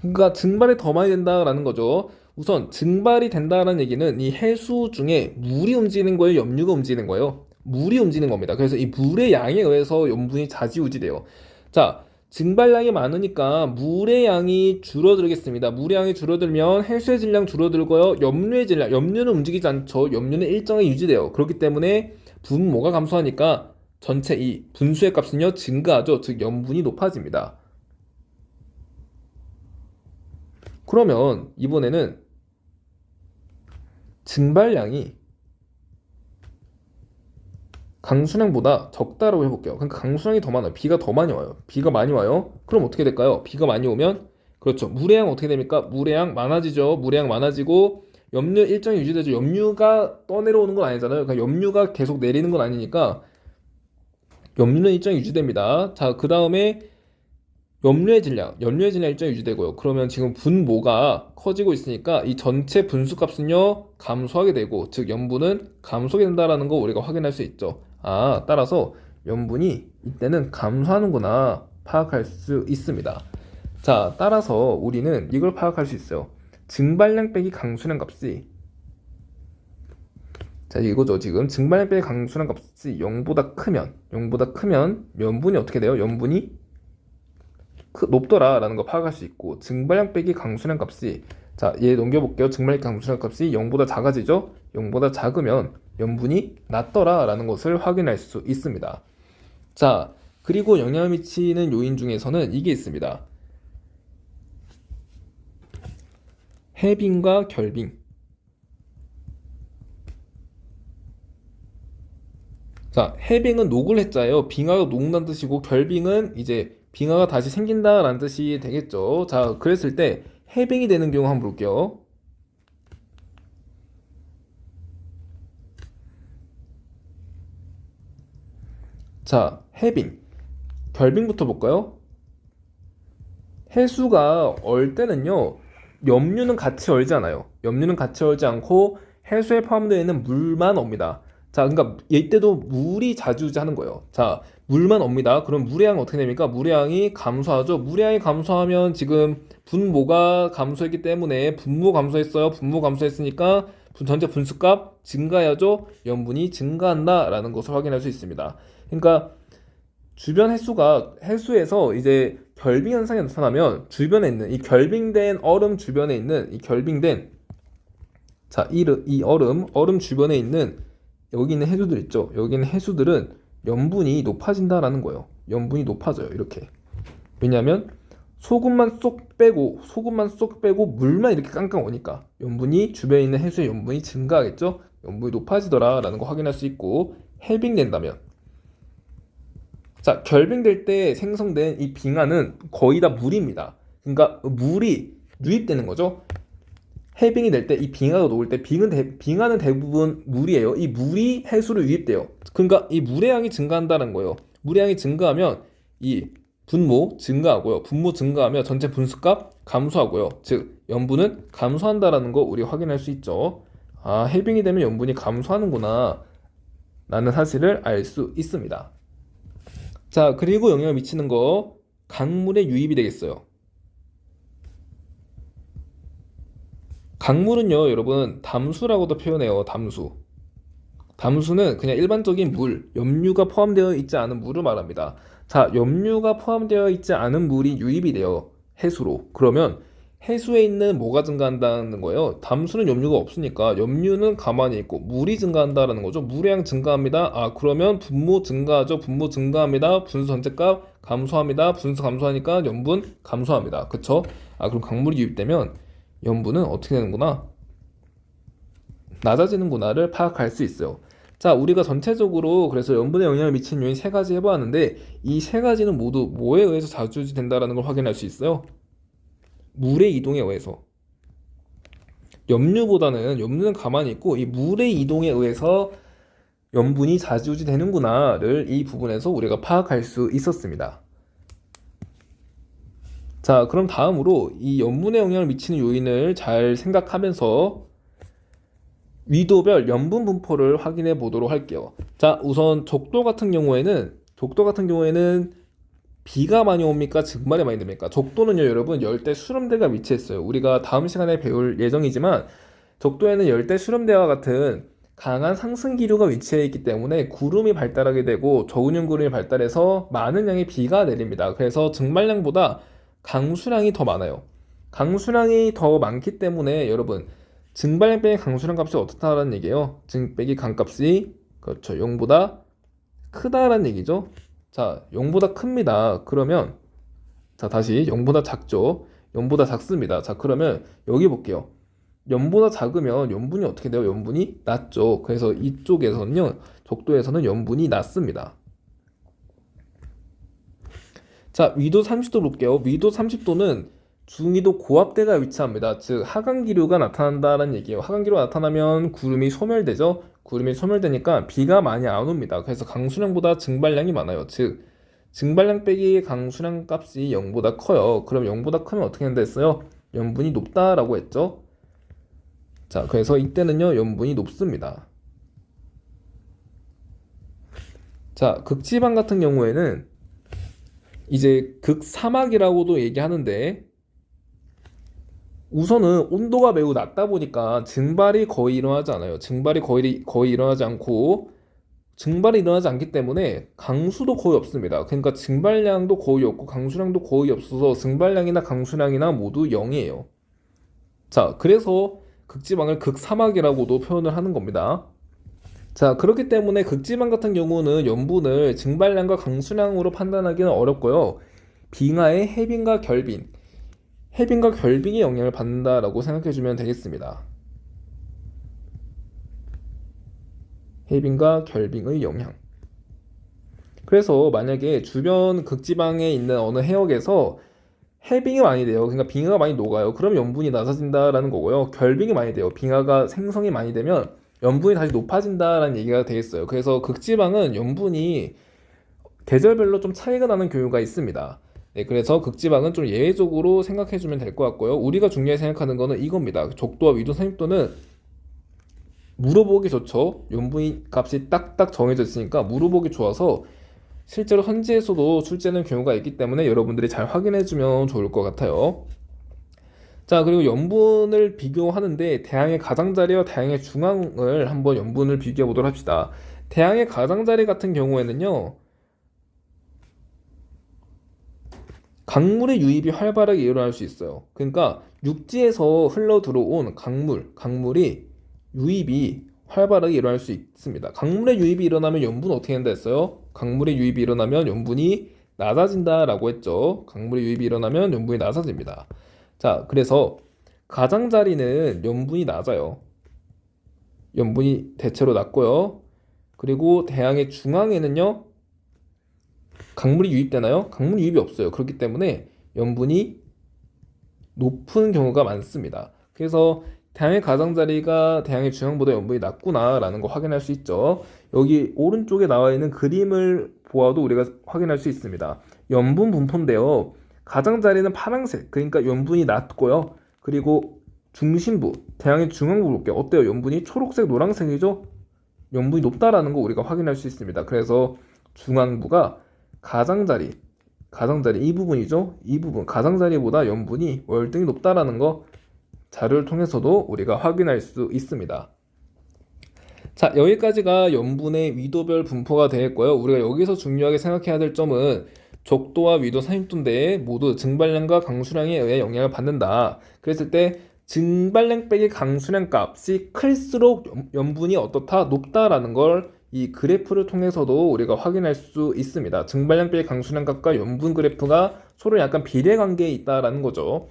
그러니까 증발이 더 많이 된다라는 거죠. 우선 증발이 된다라는 얘기는 이 해수 중에 물이 움직이는 거예요, 염류가 움직이는 거예요? 물이 움직이는 겁니다. 그래서 이 물의 양에 의해서 염분이 좌지우지돼요. 자, 증발량이 많으니까 물의 양이 줄어들겠습니다. 물의 양이 줄어들면 해수의 질량 줄어들고요. 염류는 움직이지 않죠. 염류는 일정하게 유지돼요. 그렇기 때문에 분모가 감소하니까 전체 이 분수의 값은요, 증가하죠. 즉 염분이 높아집니다. 그러면 이번에는 증발량이 강수량보다 적다라고 해볼게요. 그러니까 강수량이 더 많아요. 비가 더 많이 와요. 비가 많이 와요. 그럼 어떻게 될까요? 비가 많이 오면 그렇죠. 물의 양 어떻게 됩니까? 물의 양 많아지죠. 물의 양 많아지고 염류 일정이 유지되죠. 염류가 떠내려오는 건 아니잖아요. 그러니까 염류가 계속 내리는 건 아니니까 염류는 일정이 유지됩니다. 자, 그 다음에 염료의 질량 일정이 유지되고요. 그러면 지금 분모가 커지고 있으니까 이 전체 분수값은요, 감소하게 되고, 즉 염분은 감소하게 된다라는 거 우리가 확인할 수 있죠. 아, 따라서 염분이 이때는 감소하는구나 파악할 수 있습니다. 자, 따라서 우리는 이걸 파악할 수 있어요. 증발량 빼기 강수량 값이, 자, 이거죠. 지금 증발량 빼기 강수량 값이 0보다 크면 염분이 어떻게 돼요? 염분이 높더라라는 거 파악할 수 있고, 증발량 빼기 강수량 값이, 자, 얘 넘겨볼게요. 증발량 강수량 값이 0보다 작아지죠? 0보다 작으면 염분이 낮더라라는 것을 확인할 수 있습니다. 자, 그리고 영향을 미치는 요인 중에서는 이게 있습니다. 해빙과 결빙. 자, 해빙은 녹을 했자예요. 빙하가 녹는다는 뜻이고, 결빙은 이제 빙하가 다시 생긴다라는 뜻이 되겠죠. 자, 그랬을 때 해빙이 되는 경우 한번 볼게요. 자, 해빙. 결빙부터 볼까요? 해수가 얼 때는요, 염류는 같이 얼지 않아요. 염류는 같이 얼지 않고 해수에 포함되어 있는 물만 옵니다. 자, 그러니까 이때도 물이 좌지우지하는 거예요. 자, 물만 옵니다. 그럼 물의 양은 어떻게 됩니까? 물의 양이 감소하죠. 물의 양이 감소하면 지금 분모가 감소했기 때문에 분모 감소했어요. 분모 감소했으니까 전체 분수값 증가해야죠. 염분이 증가한다라는 것을 확인할 수 있습니다. 그러니까 주변 해수에서 이제 결빙 현상이 나타나면 주변에 있는 이 결빙된 얼음 주변에 있는 이 결빙된, 자, 이 얼음 주변에 있는 여기 있는 해수들 있죠. 여기 있는 해수들은 염분이 높아진다라는 거예요. 염분이 높아져요. 이렇게. 왜냐하면 소금만 쏙 빼고 물만 이렇게 깡깡 오니까 염분이 주변에 있는 해수의 염분이 증가하겠죠. 염분이 높아지더라라는 거 확인할 수 있고, 해빙된다면, 자, 결빙될 때 생성된 이 빙하는 거의 다 물입니다. 그러니까 물이 유입되는 거죠. 해빙이 될 때 이 빙하가 녹을 때 빙하는 대부분 물이에요. 이 물이 해수로 유입돼요. 그러니까 이 물의 양이 증가한다는 거예요. 물의 양이 증가하면 이 분모 증가하고요. 분모 증가하면 전체 분수값 감소하고요. 즉 염분은 감소한다라는 거 우리 확인할 수 있죠. 아, 해빙이 되면 염분이 감소하는구나 라는 사실을 알 수 있습니다. 자, 그리고 영향을 미치는 거 강물의 유입이 되겠어요. 강물은요, 여러분, 담수라고도 표현해요. 담수. 담수는 그냥 일반적인 물, 염류가 포함되어 있지 않은 물을 말합니다. 자, 염류가 포함되어 있지 않은 물이 유입이 돼요. 해수로. 그러면 해수에 있는 뭐가 증가한다는 거예요? 담수는 염류가 없으니까 염류는 가만히 있고 물이 증가한다는 거죠. 물의 양 증가합니다. 아, 그러면 분모 증가하죠. 분모 증가합니다. 분수 전체값 감소합니다. 분수 감소하니까 염분 감소합니다. 그쵸? 아, 그럼 강물이 유입되면 염분은 어떻게 되는구나? 낮아지는구나를 파악할 수 있어요. 자, 우리가 전체적으로 그래서 염분에 영향을 미치는 요인 세 가지 해보았는데 이 세 가지는 모두 뭐에 의해서 좌지우지 된다는 걸 확인할 수 있어요? 물의 이동에 의해서. 염류는 가만히 있고 이 물의 이동에 의해서 염분이 좌지우지 되는구나를 이 부분에서 우리가 파악할 수 있었습니다. 자, 그럼 다음으로 이 염분에 영향을 미치는 요인을 잘 생각하면서 위도별 염분 분포를 확인해 보도록 할게요. 자, 우선 적도 같은 경우에는 비가 많이 옵니까? 증발이 많이 됩니까? 적도는요, 여러분, 열대 수렴대가 위치했어요. 우리가 다음 시간에 배울 예정이지만 적도에는 열대 수렴대와 같은 강한 상승 기류가 위치해 있기 때문에 구름이 발달하게 되고 저온층 구름이 발달해서 많은 양의 비가 내립니다. 그래서 증발량보다 강수량이 더 많아요. 강수량이 더 많기 때문에 여러분 증발량 빼기 강수량 값이 어떻다라는 얘기예요. 증 빼기 강값이 그렇죠. 0보다 크다라는 얘기죠. 자, 0보다 큽니다. 그러면 자, 다시 0보다 작죠. 0보다 작습니다. 자, 그러면 여기 볼게요. 0보다 작으면 염분이 어떻게 돼요? 염분이 낮죠. 그래서 이쪽에서는요. 적도에서는 염분이 낮습니다. 자, 위도 30도 볼게요. 위도 30도는 중위도 고압대가 위치합니다. 즉 하강기류가 나타난다는 얘기예요. 하강기류가 나타나면 구름이 소멸되죠. 구름이 소멸되니까 비가 많이 안 옵니다. 그래서 강수량보다 증발량이 많아요. 즉 증발량 빼기 강수량 값이 0보다 커요. 그럼 0보다 크면 어떻게 된다 했어요? 염분이 높다라고 했죠. 자, 그래서 이때는요 염분이 높습니다. 자, 극지방 같은 경우에는 이제 극사막이라고도 얘기하는데 우선은 온도가 매우 낮다 보니까 증발이 거의 일어나지 않아요. 증발이 거의 일어나지 않고 증발이 일어나지 않기 때문에 강수도 거의 없습니다. 그러니까 증발량도 거의 없고 강수량도 거의 없어서 증발량이나 강수량이나 모두 0이에요. 자, 그래서 극지방을 극사막이라고도 표현을 하는 겁니다. 자, 그렇기 때문에 극지방 같은 경우는 염분을 증발량과 강수량으로 판단하기는 어렵고요. 빙하의 해빙과 결빙이 영향을 받는다라고 생각해주면 되겠습니다. 해빙과 결빙의 영향. 그래서 만약에 주변 극지방에 있는 어느 해역에서 해빙이 많이 돼요. 그러니까 빙하가 많이 녹아요. 그럼 염분이 낮아진다라는 거고요. 결빙이 많이 돼요. 빙하가 생성이 많이 되면 염분이 다시 높아진다라는 얘기가 되겠어요. 그래서 극지방은 염분이 계절별로 좀 차이가 나는 경우가 있습니다. 네, 그래서 극지방은 좀 예외적으로 생각해주면 될 것 같고요. 우리가 중요하게 생각하는 거는 이겁니다. 적도와 위도 30도는 물어보기 좋죠. 염분이 값이 딱딱 정해져 있으니까 물어보기 좋아서 실제로 현지에서도 출제하는 경우가 있기 때문에 여러분들이 잘 확인해주면 좋을 것 같아요. 자, 그리고 염분을 비교하는데 대항의 가장자리와 대항의 중앙을 한번 염분을 비교해 보도록 합시다. 대항의 가장자리 같은 경우에는요. 강물의 유입이 활발하게 일어날 수 있어요. 그러니까 육지에서 흘러 들어온 강물이 유입이 활발하게 일어날 수 있습니다. 강물의 유입이 일어나면 염분은 어떻게 된다 했어요? 강물의 유입이 일어나면 염분이 낮아진다라고 했죠. 강물의 유입이 일어나면 염분이 낮아집니다. 자, 그래서 가장자리는 염분이 낮아요. 염분이 대체로 낮고요. 그리고 대항의 중앙에는요. 강물이 유입되나요? 강물 유입이 없어요. 그렇기 때문에 염분이 높은 경우가 많습니다. 그래서 태양의 가장자리가 태양의 중앙보다 염분이 낮구나라는 거 확인할 수 있죠. 여기 오른쪽에 나와 있는 그림을 보아도 우리가 확인할 수 있습니다. 염분 분포인데요. 가장자리는 파란색, 그러니까 염분이 낮고요. 그리고 중심부, 태양의 중앙부 볼게요. 어때요? 염분이 초록색, 노란색이죠? 염분이 높다라는 거 우리가 확인할 수 있습니다. 그래서 중앙부가 가장자리 이 부분이죠. 이 부분, 가장자리보다 염분이 월등히 높다라는 거 자료를 통해서도 우리가 확인할 수 있습니다. 자, 여기까지가 염분의 위도별 분포가 되겠고요. 우리가 여기서 중요하게 생각해야 될 점은 적도와 위도 산입도인데 모두 증발량과 강수량에 의해 영향을 받는다. 그랬을 때 증발량 빼기 강수량 값이 클수록 염분이 어떻다? 높다라는 걸 이 그래프를 통해서도 우리가 확인할 수 있습니다. 증발량 빼기 강수량 값과 염분 그래프가 서로 약간 비례 관계에 있다라는 거죠.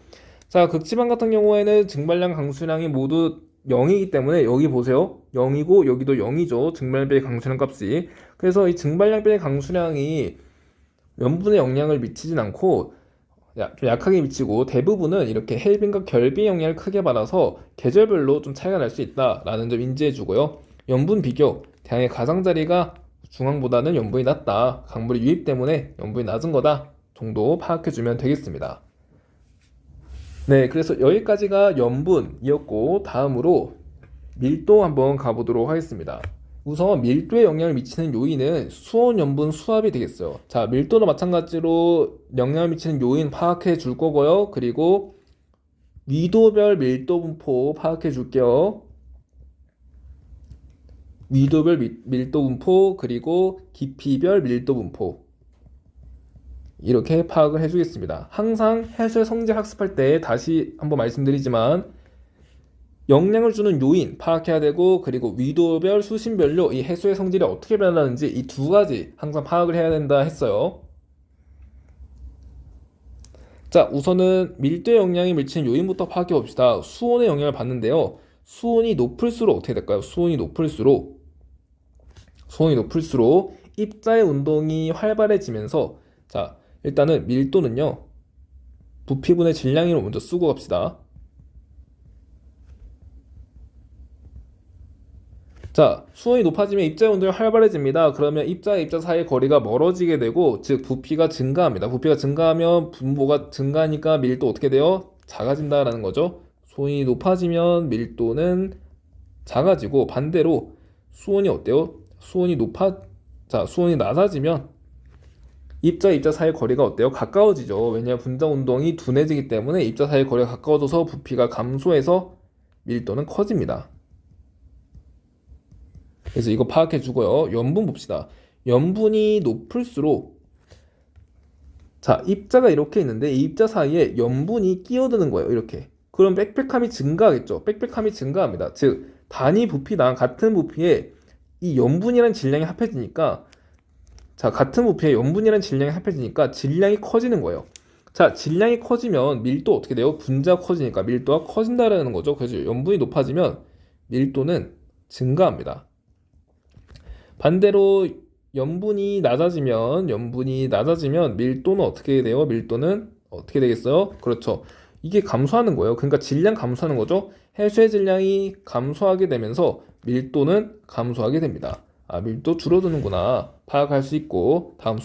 자, 극지방 같은 경우에는 증발량 강수량이 모두 0이기 때문에 여기 보세요. 0이고 여기도 0이죠. 증발량 빼기 강수량 값이. 그래서 이 증발량 빼기 강수량이 염분에 영향을 미치진 않고 좀 약하게 미치고 대부분은 이렇게 헬빈과 결빈 영향을 크게 받아서 계절별로 좀 차이가 날 수 있다라는 점 인지해 주고요. 염분 비교, 태양의 가장자리가 중앙보다는 염분이 낮다. 강물의 유입 때문에 염분이 낮은 거다 정도 파악해 주면 되겠습니다. 네, 그래서 여기까지가 염분이었고 다음으로 밀도 한번 가보도록 하겠습니다. 우선 밀도에 영향을 미치는 요인은 수온, 염분, 수압이 되겠어요. 자, 밀도도 마찬가지로 영향을 미치는 요인 파악해 줄 거고요. 그리고 위도별 밀도 분포 파악해 줄게요. 위도별 밀도 분포, 그리고 깊이별 밀도 분포. 이렇게 파악을 해주겠습니다. 항상 해수의 성질 학습할 때 다시 한번 말씀드리지만 영향을 주는 요인 파악해야 되고, 그리고 위도별, 수심별로 이 해수의 성질이 어떻게 변하는지 이 두 가지 항상 파악을 해야 된다 했어요. 자, 우선은 밀도에 영향이 미치는 요인부터 파악해 봅시다. 수온에 영향을 받는데요. 수온이 높을수록 어떻게 될까요? 수온이 높을수록 입자의 운동이 활발해지면서, 자, 일단은 밀도는요, 부피분의 질량으로 먼저 쓰고 갑시다. 자, 수온이 높아지면 입자의 운동이 활발해집니다. 그러면 입자와 입자 사이의 거리가 멀어지게 되고, 즉 부피가 증가합니다. 부피가 증가하면 분모가 증가하니까 밀도 어떻게 돼요? 작아진다라는 거죠. 수온이 높아지면 밀도는 작아지고, 반대로 수온이 어때요? 수온이 낮아지면 입자와 입자 사이의 거리가 어때요? 가까워지죠. 왜냐하면 분자 운동이 둔해지기 때문에 입자 사이의 거리가 가까워져서 부피가 감소해서 밀도는 커집니다. 그래서 이거 파악해 주고요. 염분 봅시다. 염분이 높을수록, 자, 입자가 이렇게 있는데 이 입자 사이에 염분이 끼어드는 거예요. 이렇게. 그럼 빽빽함이 증가하겠죠. 빽빽함이 증가합니다. 즉 단위 부피당 같은 부피에 이 염분이라는 질량이 합해지니까, 자, 같은 부피에 염분이라는 질량이 합해지니까 질량이 커지는 거예요. 자, 질량이 커지면 밀도 어떻게 돼요? 분자가 커지니까 밀도가 커진다라는 거죠. 그래서 염분이 높아지면 밀도는 증가합니다. 반대로 염분이 낮아지면 밀도는 어떻게 돼요? 밀도는 어떻게 되겠어요? 그렇죠. 이게 감소하는 거예요. 그러니까 질량 감소하는 거죠. 해수의 질량이 감소하게 되면서 밀도는 감소하게 됩니다. 아, 밀도 줄어드는구나 파악할 수 있고, 다음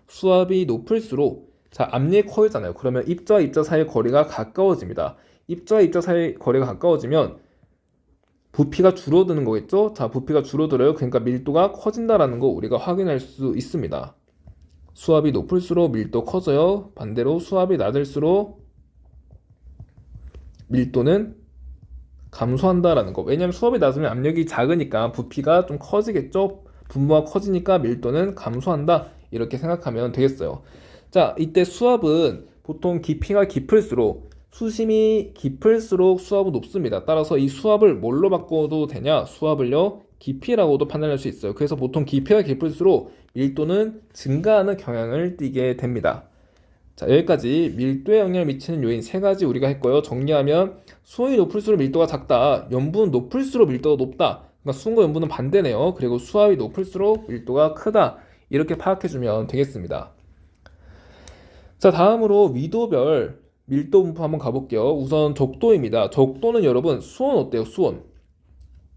수압이 높을수록, 자, 압력이 커지잖아요. 그러면 입자와 입자 사이의 거리가 가까워집니다. 입자와 입자 사이의 거리가 가까워지면 부피가 줄어드는 거겠죠? 자, 부피가 줄어들어요. 그러니까 밀도가 커진다라는 거 우리가 확인할 수 있습니다. 수압이 높을수록 밀도 커져요. 반대로 수압이 낮을수록 밀도는 감소한다라는 거. 왜냐하면 수압이 낮으면 압력이 작으니까 부피가 좀 커지겠죠? 분모가 커지니까 밀도는 감소한다. 이렇게 생각하면 되겠어요. 자, 이때 수압은 보통 깊이가 깊을수록, 수심이 깊을수록 수압은 높습니다. 따라서 이 수압을 뭘로 바꿔도 되냐? 수압을요, 깊이라고도 판단할 수 있어요. 그래서 보통 깊이가 깊을수록 밀도는 증가하는 경향을 띠게 됩니다. 자, 여기까지 밀도에 영향을 미치는 요인 세 가지 우리가 했고요. 정리하면 수온이 높을수록 밀도가 작다. 염분은 높을수록 밀도가 높다. 그러니까 수온과 염분은 반대네요. 그리고 수압이 높을수록 밀도가 크다. 이렇게 파악해주면 되겠습니다. 자, 다음으로 위도별 밀도 분포 한번 가볼게요. 우선 적도입니다. 적도는 여러분 수온 어때요? 수온.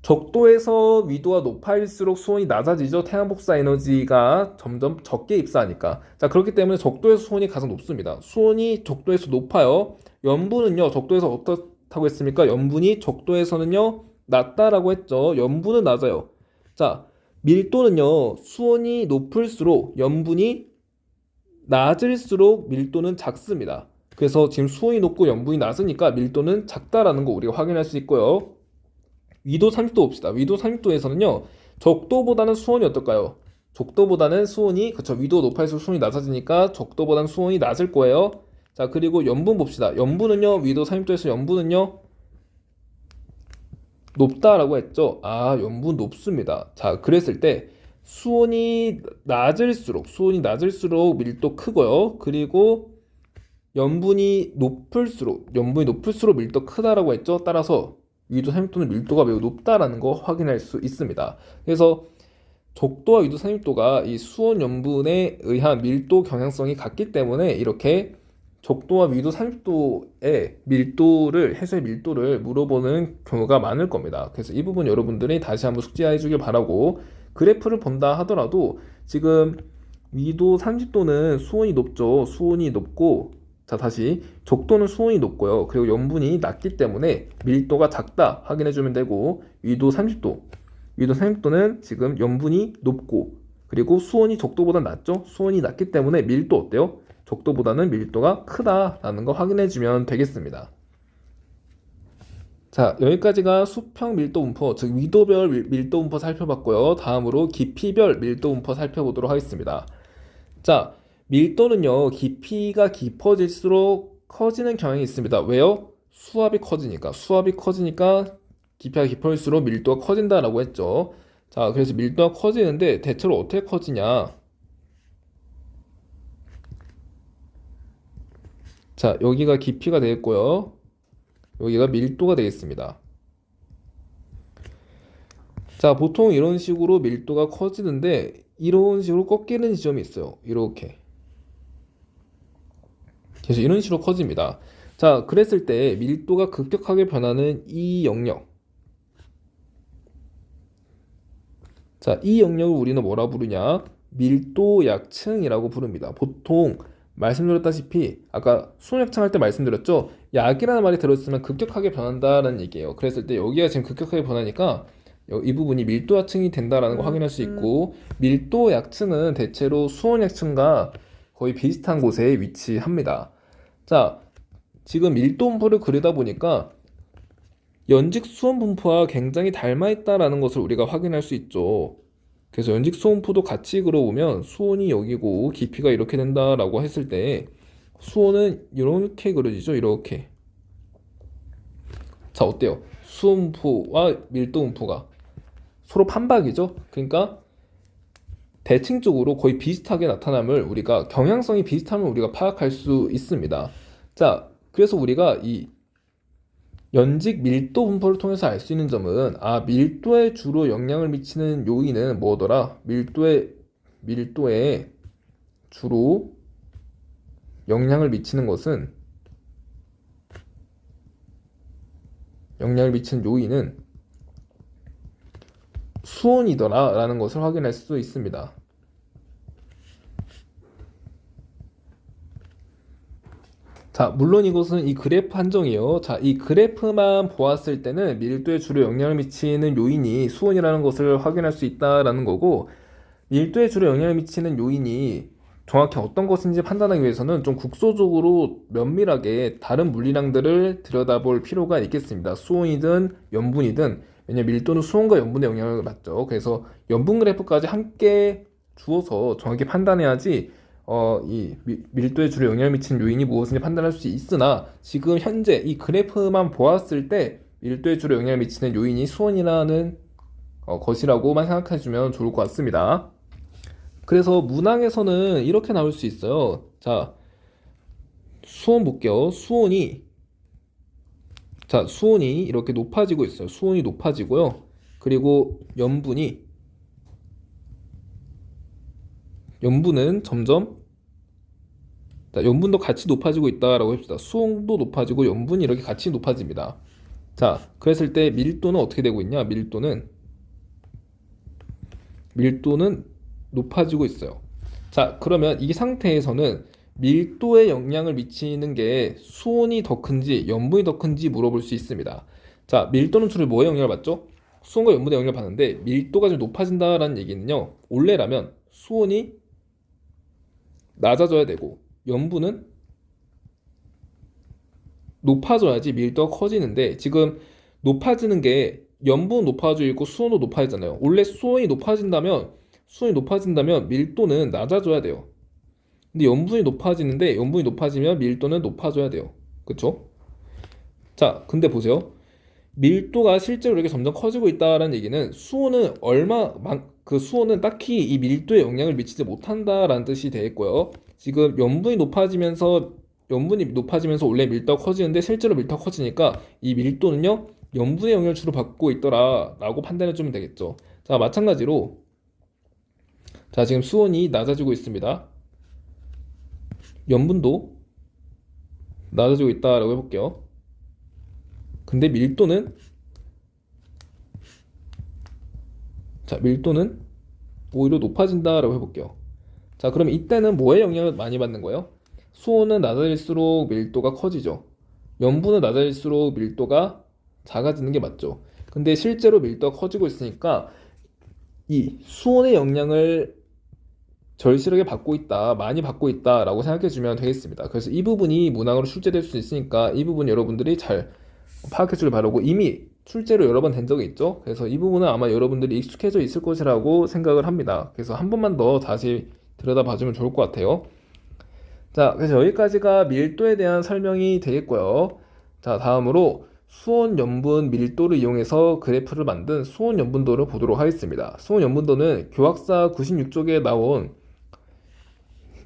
적도에서 위도가 높아질수록 수온이 낮아지죠. 태양 복사 에너지가 점점 적게 입사하니까. 자, 그렇기 때문에 적도에서 수온이 가장 높습니다. 수온이 적도에서 높아요. 염분은요, 적도에서 어떻다고 했습니까? 염분이 적도에서는요, 낮다라고 했죠. 염분은 낮아요. 자, 밀도는요, 수온이 높을수록 염분이 낮을수록 밀도는 작습니다. 그래서 지금 수온이 높고 염분이 낮으니까 밀도는 작다라는 거 우리가 확인할 수 있고요. 위도 30도 봅시다. 위도 30도에서는요, 적도보다는 수온이 어떨까요? 적도보다는 수온이, 그쵸, 위도가 높아질수록 수온이 낮아지니까 적도보다는 수온이 낮을 거예요. 자, 그리고 염분 봅시다. 염분은요, 위도 30도에서 염분은요, 높다라고 했죠. 아, 염분 높습니다. 자, 그랬을 때 수온이 낮을수록 밀도 크고요. 그리고 염분이 높을수록 밀도 크다라고 했죠. 따라서 위도 30도는 밀도가 매우 높다라는 거 확인할 수 있습니다. 그래서 적도와 위도 30도가 이 수온 염분에 의한 밀도 경향성이 같기 때문에 이렇게 적도와 위도 30도의 밀도를, 해수의 밀도를 물어보는 경우가 많을 겁니다. 그래서 이 부분 여러분들이 다시 한번 숙지해 주길 바라고, 그래프를 본다 하더라도 지금 위도 30도는 수온이 높죠. 수온이 높고, 자, 다시 적도는 수온이 높고요. 그리고 염분이 낮기 때문에 밀도가 작다 확인해 주면 되고, 위도 30도는 지금 염분이 높고, 그리고 수온이 적도보다 낮죠. 수온이 낮기 때문에 밀도 어때요? 적도보다는 밀도가 크다라는 거 확인해 주면 되겠습니다. 자, 여기까지가 수평 밀도 분포, 즉 위도별 밀도 분포 살펴봤고요. 다음으로 깊이별 밀도 분포 살펴보도록 하겠습니다. 자, 밀도는요, 깊이가 깊어질수록 커지는 경향이 있습니다. 왜요? 수압이 커지니까 깊이가 깊어질수록 밀도가 커진다라고 했죠. 자, 그래서 밀도가 커지는데 대체로 어떻게 커지냐? 자, 여기가 깊이가 되겠고요. 여기가 밀도가 되겠습니다. 자, 보통 이런 식으로 밀도가 커지는데 이런 식으로 꺾이는 지점이 있어요. 이렇게. 그래서 이런 식으로 커집니다. 자, 그랬을 때 밀도가 급격하게 변하는 이 영역. 자, 이 영역을 우리는 뭐라 부르냐? 밀도 약층이라고 부릅니다. 보통 말씀드렸다시피 아까 수능약층 할 때 말씀드렸죠. 약이라는 말이 들어있으면 급격하게 변한다는 얘기예요. 그랬을 때 여기가 지금 급격하게 변하니까 이 부분이 밀도 약층이 된다라는 거 확인할 수 있고, 밀도 약층은 대체로 수온 약층과 거의 비슷한 곳에 위치합니다. 자, 지금 밀도 분포를 그리다 보니까 연직 수온 분포와 굉장히 닮아 있다라는 것을 우리가 확인할 수 있죠. 그래서 연직 수온포도 같이 그려보면 수온이 여기고 깊이가 이렇게 된다라고 했을 때 수온은 이렇게 그려지죠. 이렇게. 자, 어때요? 수온포와 밀도분포가 서로 판박이죠. 그러니까 대칭적으로 거의 비슷하게 나타남을 우리가, 경향성이 비슷함을 우리가 파악할 수 있습니다. 자, 그래서 우리가 이 연직 밀도 분포를 통해서 알 수 있는 점은, 아, 밀도에 주로 영향을 미치는 요인은 뭐더라? 밀도에 주로 영향을 미치는 요인은 수온이더라 라는 것을 확인할 수 있습니다. 자, 물론 이것은 이 그래프 한정이에요. 자, 이 그래프만 보았을 때는 밀도에 주로 영향을 미치는 요인이 수온이라는 것을 확인할 수 있다라는 거고, 밀도에 주로 영향을 미치는 요인이 정확히 어떤 것인지 판단하기 위해서는 좀 국소적으로 면밀하게 다른 물리량들을 들여다볼 필요가 있겠습니다. 수온이든 염분이든, 왜냐면 밀도는 수온과 염분의 영향을 받죠. 그래서 염분 그래프까지 함께 주어서 정확히 판단해야지 이 밀도에 주로 영향을 미치는 요인이 무엇인지 판단할 수 있으나, 지금 현재 이 그래프만 보았을 때 밀도에 주로 영향을 미치는 요인이 수온이라는 것이라고만 생각해주면 좋을 것 같습니다. 그래서 문항에서는 이렇게 나올 수 있어요. 자, 수온 볼게요. 수온이 이렇게 높아지고 있어요. 수온이 높아지고요. 그리고 염분은 점점 자, 염분도 같이 높아지고 있다라고 합시다. 수온도 높아지고 염분이 이렇게 같이 높아집니다. 자, 그랬을 때 밀도는 어떻게 되고 있냐? 밀도는 높아지고 있어요. 자, 그러면 이 상태에서는 밀도에 영향을 미치는 게 수온이 더 큰지 염분이 더 큰지 물어볼 수 있습니다. 자, 밀도는 주로 뭐에 영향을 받죠? 수온과 염분에 영향을 받는데 밀도가 좀 높아진다라는 얘기는요. 원래라면 수온이 낮아져야 되고 염분은 높아져야지 밀도가 커지는데 지금 높아지는 게 염분 높아지고 있고 수온도 높아지잖아요. 원래 수온이 높아진다면 밀도는 낮아져야 돼요. 근데 염분이 높아지면 밀도는 높아져야 돼요. 그쵸? 자, 근데 보세요. 밀도가 실제로 이렇게 점점 커지고 있다는 얘기는 수온은 딱히 이 밀도에 영향을 미치지 못한다라는 뜻이 되겠고요. 지금 염분이 높아지면서 원래 밀도가 커지는데 실제로 밀도가 커지니까 이 밀도는요 염분의 영향을 주로 받고 있더라라고 판단해 주면 되겠죠. 자, 마찬가지로 자, 지금 수온이 낮아지고 있습니다. 염분도 낮아지고 있다라고 해볼게요. 근데 밀도는 오히려 높아진다라고 해볼게요. 자, 그럼 이때는 뭐에 영향을 많이 받는 거예요? 수온은 낮아질수록 밀도가 커지죠. 염분은 낮아질수록 밀도가 작아지는 게 맞죠. 근데 실제로 밀도가 커지고 있으니까 이 수온의 영향을 절실하게 받고 있다, 많이 받고 있다라고 생각해 주면 되겠습니다. 그래서 이 부분이 문항으로 출제될 수 있으니까 이 부분 여러분들이 잘 파악해 주길 바라고 이미 출제로 여러 번 된 적이 있죠. 그래서 이 부분은 아마 여러분들이 익숙해져 있을 것이라고 생각을 합니다. 그래서 한 번만 더 다시 들여다봐 주면 좋을 것 같아요. 자, 그래서 여기까지가 밀도에 대한 설명이 되겠고요. 자, 다음으로 수온, 염분, 밀도를 이용해서 그래프를 만든 수온, 염분도를 보도록 하겠습니다. 수온, 염분도는 교학사 96쪽에 나온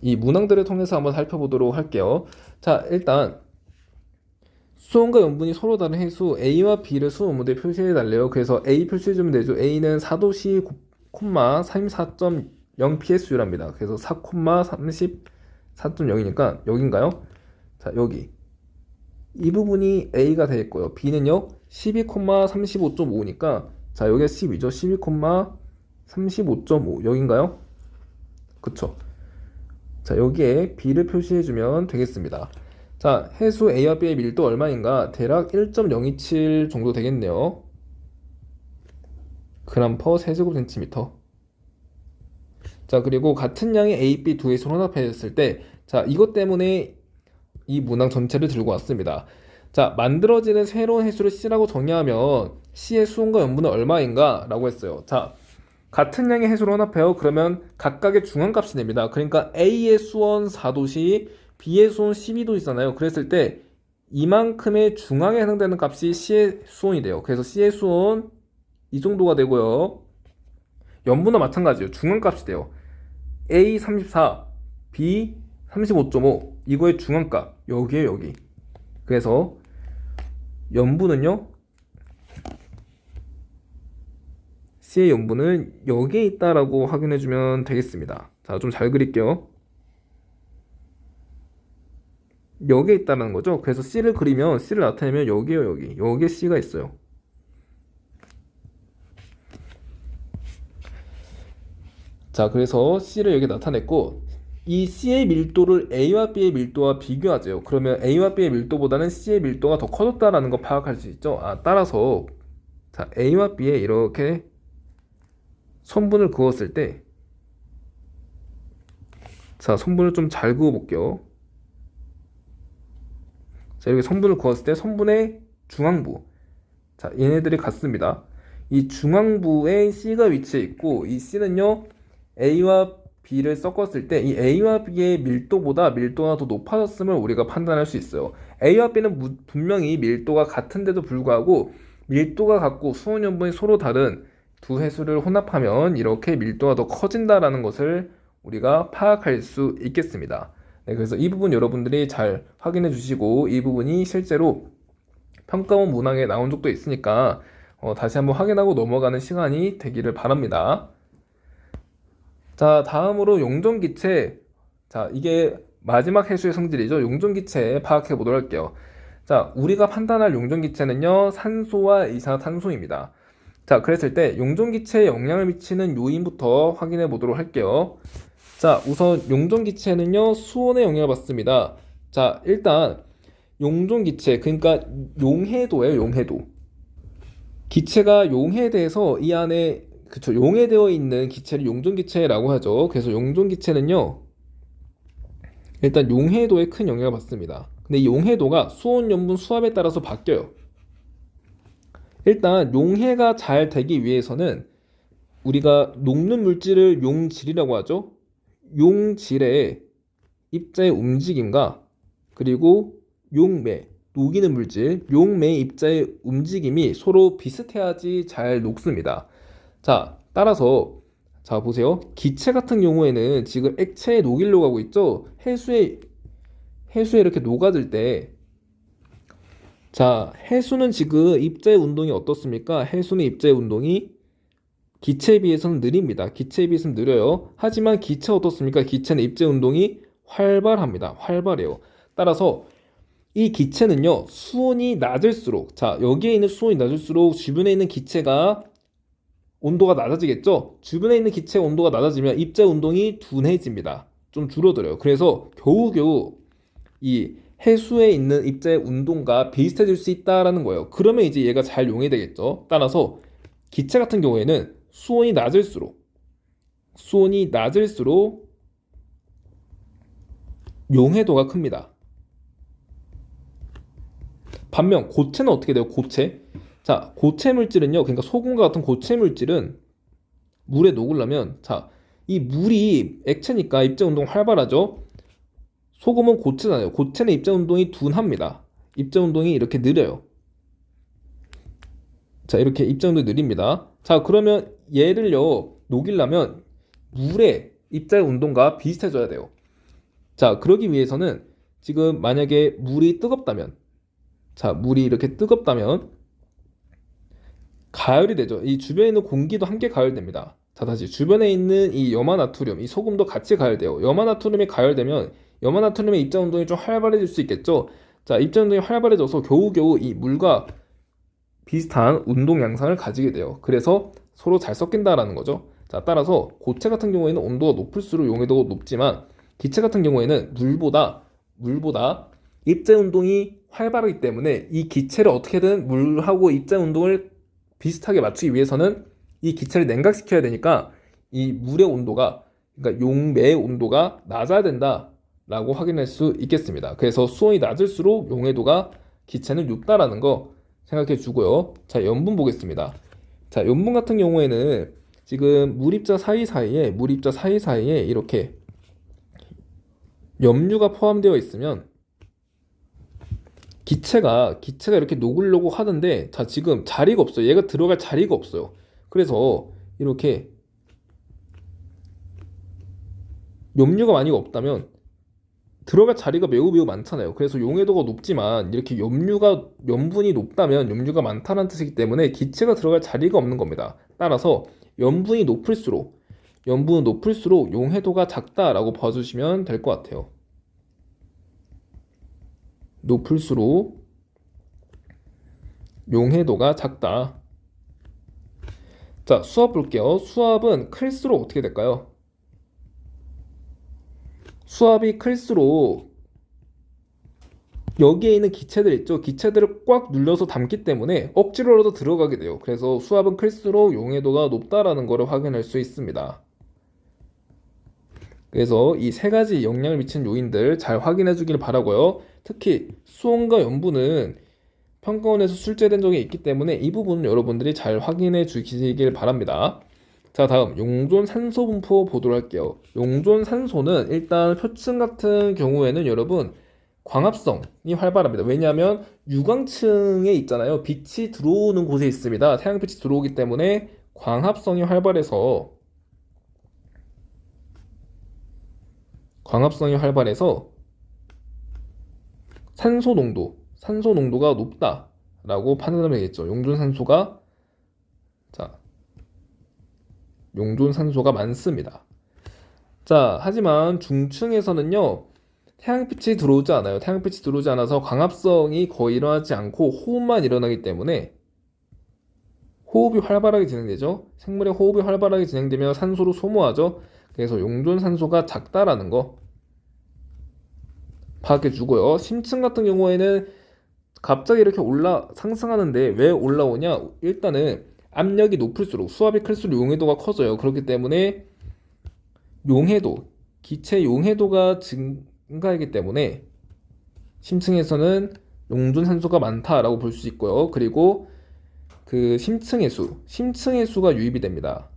이 문항들을 통해서 한번 살펴보도록 할게요. 자, 일단 수온과 염분이 서로 다른 해수 A와 B를 수온 염분도에 표시해 달래요. 그래서 A 표시해주면 되죠. A는 4도씨, 34.0 PSU랍니다. 그래서 4,34.0이니까 여긴가요? 자, 여기 이 부분이 A가 되겠고요. B는요 12,35.5니까 자, 여기가 10이죠. 12,35.5 여긴가요? 그쵸? 자, 여기에 B를 표시해주면 되겠습니다. 자, 해수 A와 B의 밀도 얼마인가? 대략 1.027 정도 되겠네요. 그램 퍼 세제곱센티미터. 자, 그리고 같은 양의 A, B 두 해수를 혼합했을 때, 자, 이것 때문에 이 문항 전체를 들고 왔습니다. 자, 만들어지는 새로운 해수를 C라고 정의하면 C의 수온과 염분은 얼마인가? 라고 했어요. 자, 같은 양의 해수를 혼합해요. 그러면 각각의 중앙값이 됩니다. 그러니까 A의 수온 4도시, B의 수온 12도시잖아요. 그랬을 때 이만큼의 중앙에 해당되는 값이 C의 수온이 돼요. 그래서 C의 수온 이 정도가 되고요. 염분은 마찬가지예요. 중앙값이 돼요. A 34, B 35.5 이거의 중앙값 여기에 여기. 그래서 염분은요 C의 염분은 여기에 있다라고 확인해주면 되겠습니다. 자, 좀 잘 그릴게요. 여기에 있다는 거죠. 그래서 C를 그리면 C를 나타내면 여기에요, 여기. 여기에 C가 있어요. 자, 그래서 C를 여기 나타냈고 이 C의 밀도를 A와 B의 밀도와 비교하죠. 그러면 A와 B의 밀도보다는 C의 밀도가 더 커졌다라는 거 파악할 수 있죠. 따라서 자, A와 B에 이렇게 선분을 그었을 때 자, 선분을 좀 잘 그어 볼게요. 자, 이렇게 선분을 그었을 때 선분의 중앙부 자, 얘네들이 같습니다. 이 중앙부에 C가 위치해 있고 이 C는요 A와 B를 섞었을 때 이 A와 B의 밀도보다 밀도가 더 높아졌음을 우리가 판단할 수 있어요. A와 B는 분명히 밀도가 같은데도 불구하고 밀도가 같고 수온 염분이 서로 다른 두 해수를 혼합하면 이렇게 밀도가 더 커진다라는 것을 우리가 파악할 수 있겠습니다. 네, 그래서 이 부분 여러분들이 잘 확인해 주시고 이 부분이 실제로 평가원 문항에 나온 적도 있으니까 다시 한번 확인하고 넘어가는 시간이 되기를 바랍니다. 자, 다음으로 용전기체. 자, 이게 마지막 해수의 성질이죠. 용존기체 파악해 보도록 할게요. 자, 우리가 판단할 용존기체는요, 산소와 이산화탄소입니다. 자, 그랬을 때 용존기체에 영향을 미치는 요인부터 확인해 보도록 할게요. 자, 우선 용존기체는요, 수온에 영향을 받습니다. 자, 일단 용존기체, 그러니까 용해도예요, 용해도. 기체가 용해돼서 이 안에, 그쵸, 용해되어 있는 기체를 용존기체라고 하죠. 그래서 용존기체는요, 일단 용해도에 큰 영향을 받습니다. 근데 이 용해도가 수온, 염분, 수압에 따라서 바뀌어요. 일단 용해가 잘 되기 위해서는 우리가 녹는 물질을 용질이라고 하죠. 용질의 입자의 움직임과 그리고 용매, 녹이는 물질, 용매의 입자의 움직임이 서로 비슷해야지 잘 녹습니다. 자, 따라서 자 보세요. 기체 같은 경우에는 지금 액체에 녹이려고 하고 있죠. 해수에 이렇게 녹아들 때, 자, 해수는 지금 입자의 운동이 어떻습니까? 해수는 입자의 운동이 기체에 비해서는 느립니다. 기체에 비해서는 느려요. 하지만 기체 어떻습니까? 기체는 입자의 운동이 활발합니다. 활발해요. 따라서 이 기체는요, 수온이 낮을수록, 자, 여기에 있는 수온이 낮을수록 주변에 있는 기체가 온도가 낮아지겠죠? 주변에 있는 기체의 온도가 낮아지면 입자 운동이 둔해집니다. 좀 줄어들어요. 그래서 겨우겨우 이 해수에 있는 입자의 운동과 비슷해질 수 있다라는 거예요. 그러면 이제 얘가 잘 용해되겠죠? 따라서 기체 같은 경우에는 수온이 낮을수록 용해도가 큽니다. 반면 고체는 어떻게 돼요? 고체. 자, 고체 물질은요. 그러니까 소금과 같은 고체 물질은 물에 녹으려면, 자, 이 물이 액체니까 입자 운동 활발하죠. 소금은 고체잖아요. 고체는 입자 운동이 둔합니다. 입자 운동이 이렇게 느려요. 자, 이렇게 입자 운동이 느립니다. 자, 그러면 얘를요, 녹이려면 물의 입자의 운동과 비슷해져야 돼요. 자, 그러기 위해서는 지금 만약에 물이 뜨겁다면, 자, 물이 이렇게 뜨겁다면 가열이 되죠. 이 주변에 있는 공기도 함께 가열됩니다. 자, 다시 주변에 있는 이 염화나트륨, 이 소금도 같이 가열돼요. 염화나트륨이 가열되면 염화나트륨의 입자 운동이 좀 활발해질 수 있겠죠. 자, 입자 운동이 활발해져서 겨우겨우 이 물과 비슷한 운동 양상을 가지게 돼요. 그래서 서로 잘 섞인다라는 거죠. 자, 따라서 고체 같은 경우에는 온도가 높을수록 용해도가 높지만 기체 같은 경우에는 물보다 입자 운동이 활발하기 때문에 이 기체를 어떻게든 물하고 입자 운동을 비슷하게 맞추기 위해서는 이 기체를 냉각시켜야 되니까 이 물의 온도가, 그러니까 용매의 온도가 낮아야 된다라고 확인할 수 있겠습니다. 그래서 수온이 낮을수록 용해도가 기체는 높다라는 거 생각해 주고요. 자, 염분 보겠습니다. 자, 염분 같은 경우에는 지금 물입자 사이사이에 이렇게 염류가 포함되어 있으면 기체가 이렇게 녹으려고 하는데, 자, 지금 자리가 없어요. 얘가 들어갈 자리가 없어요. 그래서 이렇게 염류가 많이 없다면 들어갈 자리가 매우 많잖아요. 그래서 용해도가 높지만 이렇게 염분이 높다면 염류가 많다는 뜻이기 때문에 기체가 들어갈 자리가 없는 겁니다. 따라서 염분은 높을수록 용해도가 작다라고 봐주시면 될 것 같아요. 높을수록 용해도가 작다. 자, 수압 볼게요. 수압은 클수록 어떻게 될까요? 수압이 클수록 여기에 있는 기체들 있죠? 기체들을 꽉 눌러서 담기 때문에 억지로라도 들어가게 돼요. 그래서 수압은 클수록 용해도가 높다라는 것을 확인할 수 있습니다. 그래서 이 세 가지 영향을 미치는 요인들 잘 확인해 주길 바라고요. 특히 수온과 염분은 평가원에서 출제된 적이 있기 때문에 이 부분은 여러분들이 잘 확인해 주시길 바랍니다. 자, 다음 용존 산소 분포 보도록 할게요. 용존 산소는 일단 표층 같은 경우에는 여러분 광합성이 활발합니다. 왜냐하면 유광층에 있잖아요. 빛이 들어오는 곳에 있습니다. 태양빛이 들어오기 때문에 광합성이 활발해서 산소 농도가 높다라고 판단하면 되겠죠. 용존 산소가 많습니다. 자, 하지만 중층에서는요, 태양빛이 들어오지 않아요. 태양빛이 들어오지 않아서 광합성이 거의 일어나지 않고 호흡만 일어나기 때문에 호흡이 활발하게 진행되죠. 생물의 호흡이 활발하게 진행되면 산소를 소모하죠. 그래서 용존 산소가 작다라는 거 파악해 주고요. 심층 같은 경우에는 갑자기 이렇게 상승하는데 왜 올라오냐? 일단은 압력이 높을수록 수압이 클수록 용해도가 커져요. 그렇기 때문에 용해도, 기체 용해도가 증가하기 때문에 심층에서는 용존 산소가 많다라고 볼 수 있고요. 그리고 그 심층의 수가 유입이 됩니다.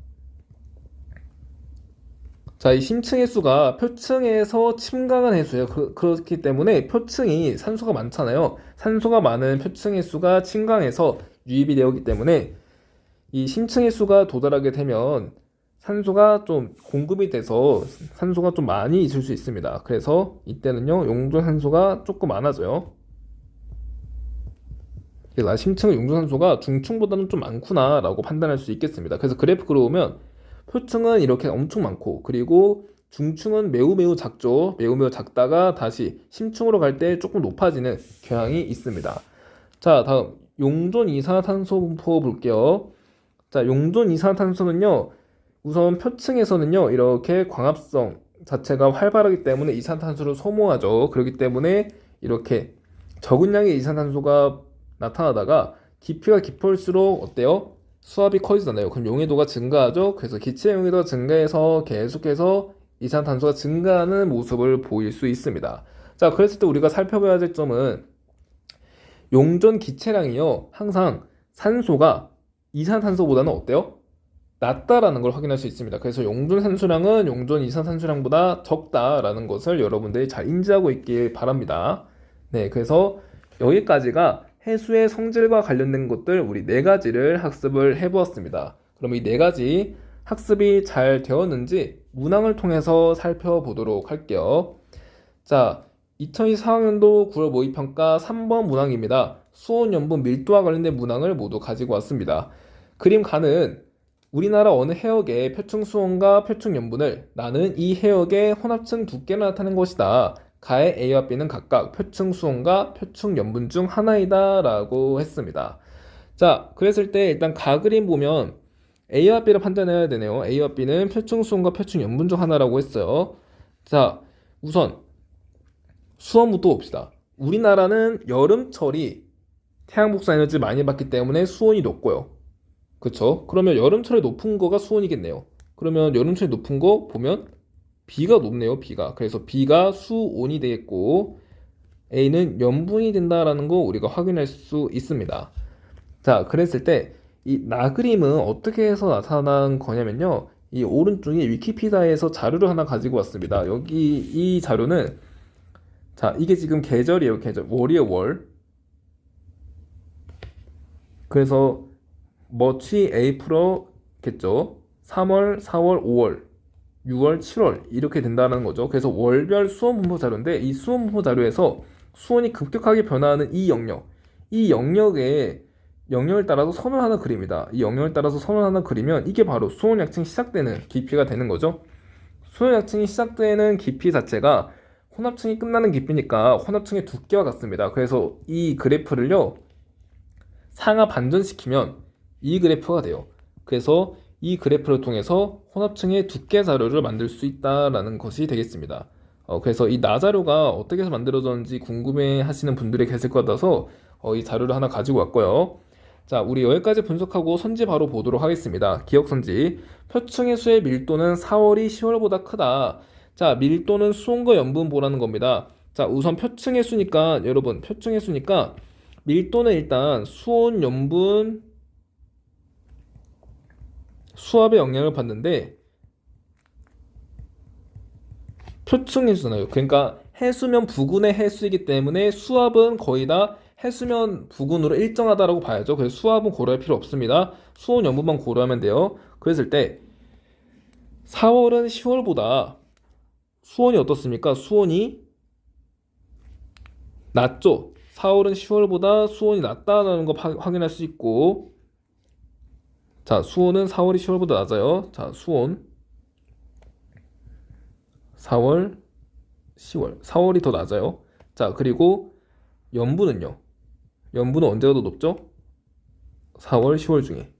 자, 이 심층의 수가 표층에서 침강한 해수예요. 그렇기 때문에 표층이 산소가 많잖아요. 산소가 많은 표층의 수가 침강해서 유입이 되었기 때문에 이 심층의 수가 도달하게 되면 산소가 좀 공급이 돼서 산소가 좀 많이 있을 수 있습니다. 그래서 이때는요, 용존 산소가 조금 많아져요. 그래서 심층의 용존 산소가 중층보다는 좀 많구나라고 판단할 수 있겠습니다. 그래서 그래프로 보면 표층은 이렇게 엄청 많고, 그리고 중층은 매우 작죠. 매우 작다가 다시 심층으로 갈 때 조금 높아지는 경향이 있습니다. 자, 다음 용존 이산화탄소 분포 볼게요. 자, 용존 이산화탄소는요, 우선 표층에서는요, 이렇게 광합성 자체가 활발하기 때문에 이산탄소를 소모하죠. 그렇기 때문에 이렇게 적은 양의 이산탄소가 나타나다가 깊이가 깊을수록 어때요? 수압이 커지잖아요. 그럼 용해도가 증가하죠. 그래서 기체 용해도가 증가해서 계속해서 이산탄소가 증가하는 모습을 보일 수 있습니다. 자, 그랬을 때 우리가 살펴봐야 될 점은 용존 기체량이요, 항상 산소가 이산탄소보다는 어때요? 낮다라는 걸 확인할 수 있습니다. 그래서 용존 산소량은 용존 이산탄소량보다 적다라는 것을 여러분들이 잘 인지하고 있길 바랍니다. 네, 그래서 여기까지가 해수의 성질과 관련된 것들 우리 네 가지를 학습을 해보았습니다. 그럼 이 네 가지 학습이 잘 되었는지 문항을 통해서 살펴보도록 할게요. 자, 2024학년도 9월 모의평가 3번 문항입니다. 수온, 염분, 밀도와 관련된 문항을 모두 가지고 왔습니다. 그림 가는 우리나라 어느 해역의 표층 수온과 표층 염분을 나는 이 해역의 혼합층 두께를 나타낸 것이다. 가의 A와 B는 각각 표층 수온과 표층 염분 중 하나이다 라고 했습니다. 자, 그랬을 때 일단 가 그림 보면 A와 B를 판단해야 되네요. A와 B는 표층 수온과 표층 염분 중 하나라고 했어요. 자, 우선 수온부터 봅시다. 우리나라는 여름철이 태양 복사 에너지 많이 받기 때문에 수온이 높고요. 그쵸? 그러면 여름철에 높은 거가 수온이겠네요. 그러면 여름철에 높은 거 보면 B가 높네요. B가. 그래서 B가 수온이 되겠고 A는 염분이 된다라는 거 우리가 확인할 수 있습니다. 자, 그랬을 때 이 나그림은 어떻게 해서 나타난 거냐면요. 이 오른쪽에 위키피디아에서 자료를 하나 가지고 왔습니다. 여기 이 자료는 자, 이게 지금 계절이에요. 계절. 월이에요, 월. 그래서 머치 에이프러겠죠. 3월, 4월, 5월, 6월, 7월 이렇게 된다는 거죠. 그래서 월별 수온 분포 자료인데 이 수온 분포 자료에서 수온이 급격하게 변화하는 이 영역을 따라서 선을 하나 그립니다. 이 영역을 따라서 선을 하나 그리면 이게 바로 수온 약층이 시작되는 깊이가 되는 거죠. 수온 약층이 시작되는 깊이 자체가 혼합층이 끝나는 깊이니까 혼합층의 두께와 같습니다. 그래서 이 그래프를요, 상하 반전시키면 이 그래프가 돼요. 그래서 이 그래프를 통해서 혼합층의 두께 자료를 만들 수 있다라는 것이 되겠습니다. 그래서 이 나자료가 어떻게 해서 만들어졌는지 궁금해 하시는 분들이 계실 것 같아서 이 자료를 하나 가지고 왔고요. 자, 우리 여기까지 분석하고 선지 바로 보도록 하겠습니다. 기억 선지. 표층의 수의 밀도는 4월이 10월보다 크다. 자, 밀도는 수온과 염분 보라는 겁니다. 자, 우선 표층의 수니까 여러분 표층의 수니까 밀도는 일단 수온, 염분, 수압에 영향을 받는데 표층의 수잖아요. 그러니까 해수면 부근의 해수이기 때문에 수압은 거의 다 해수면 부근으로 일정하다라고 봐야죠. 그래서 수압은 고려할 필요 없습니다. 수온, 염분만 고려하면 돼요. 그랬을 때 4월은 10월보다 수온이 어떻습니까? 수온이 낮죠. 4월은 10월보다 수온이 낮다는 거 확인할 수 있고, 자, 수온은 4월이 10월보다 낮아요. 자, 수온 4월, 10월, 4월이 더 낮아요. 자, 그리고 연분은요. 연분은 언제가 더 높죠? 4월, 10월 중에.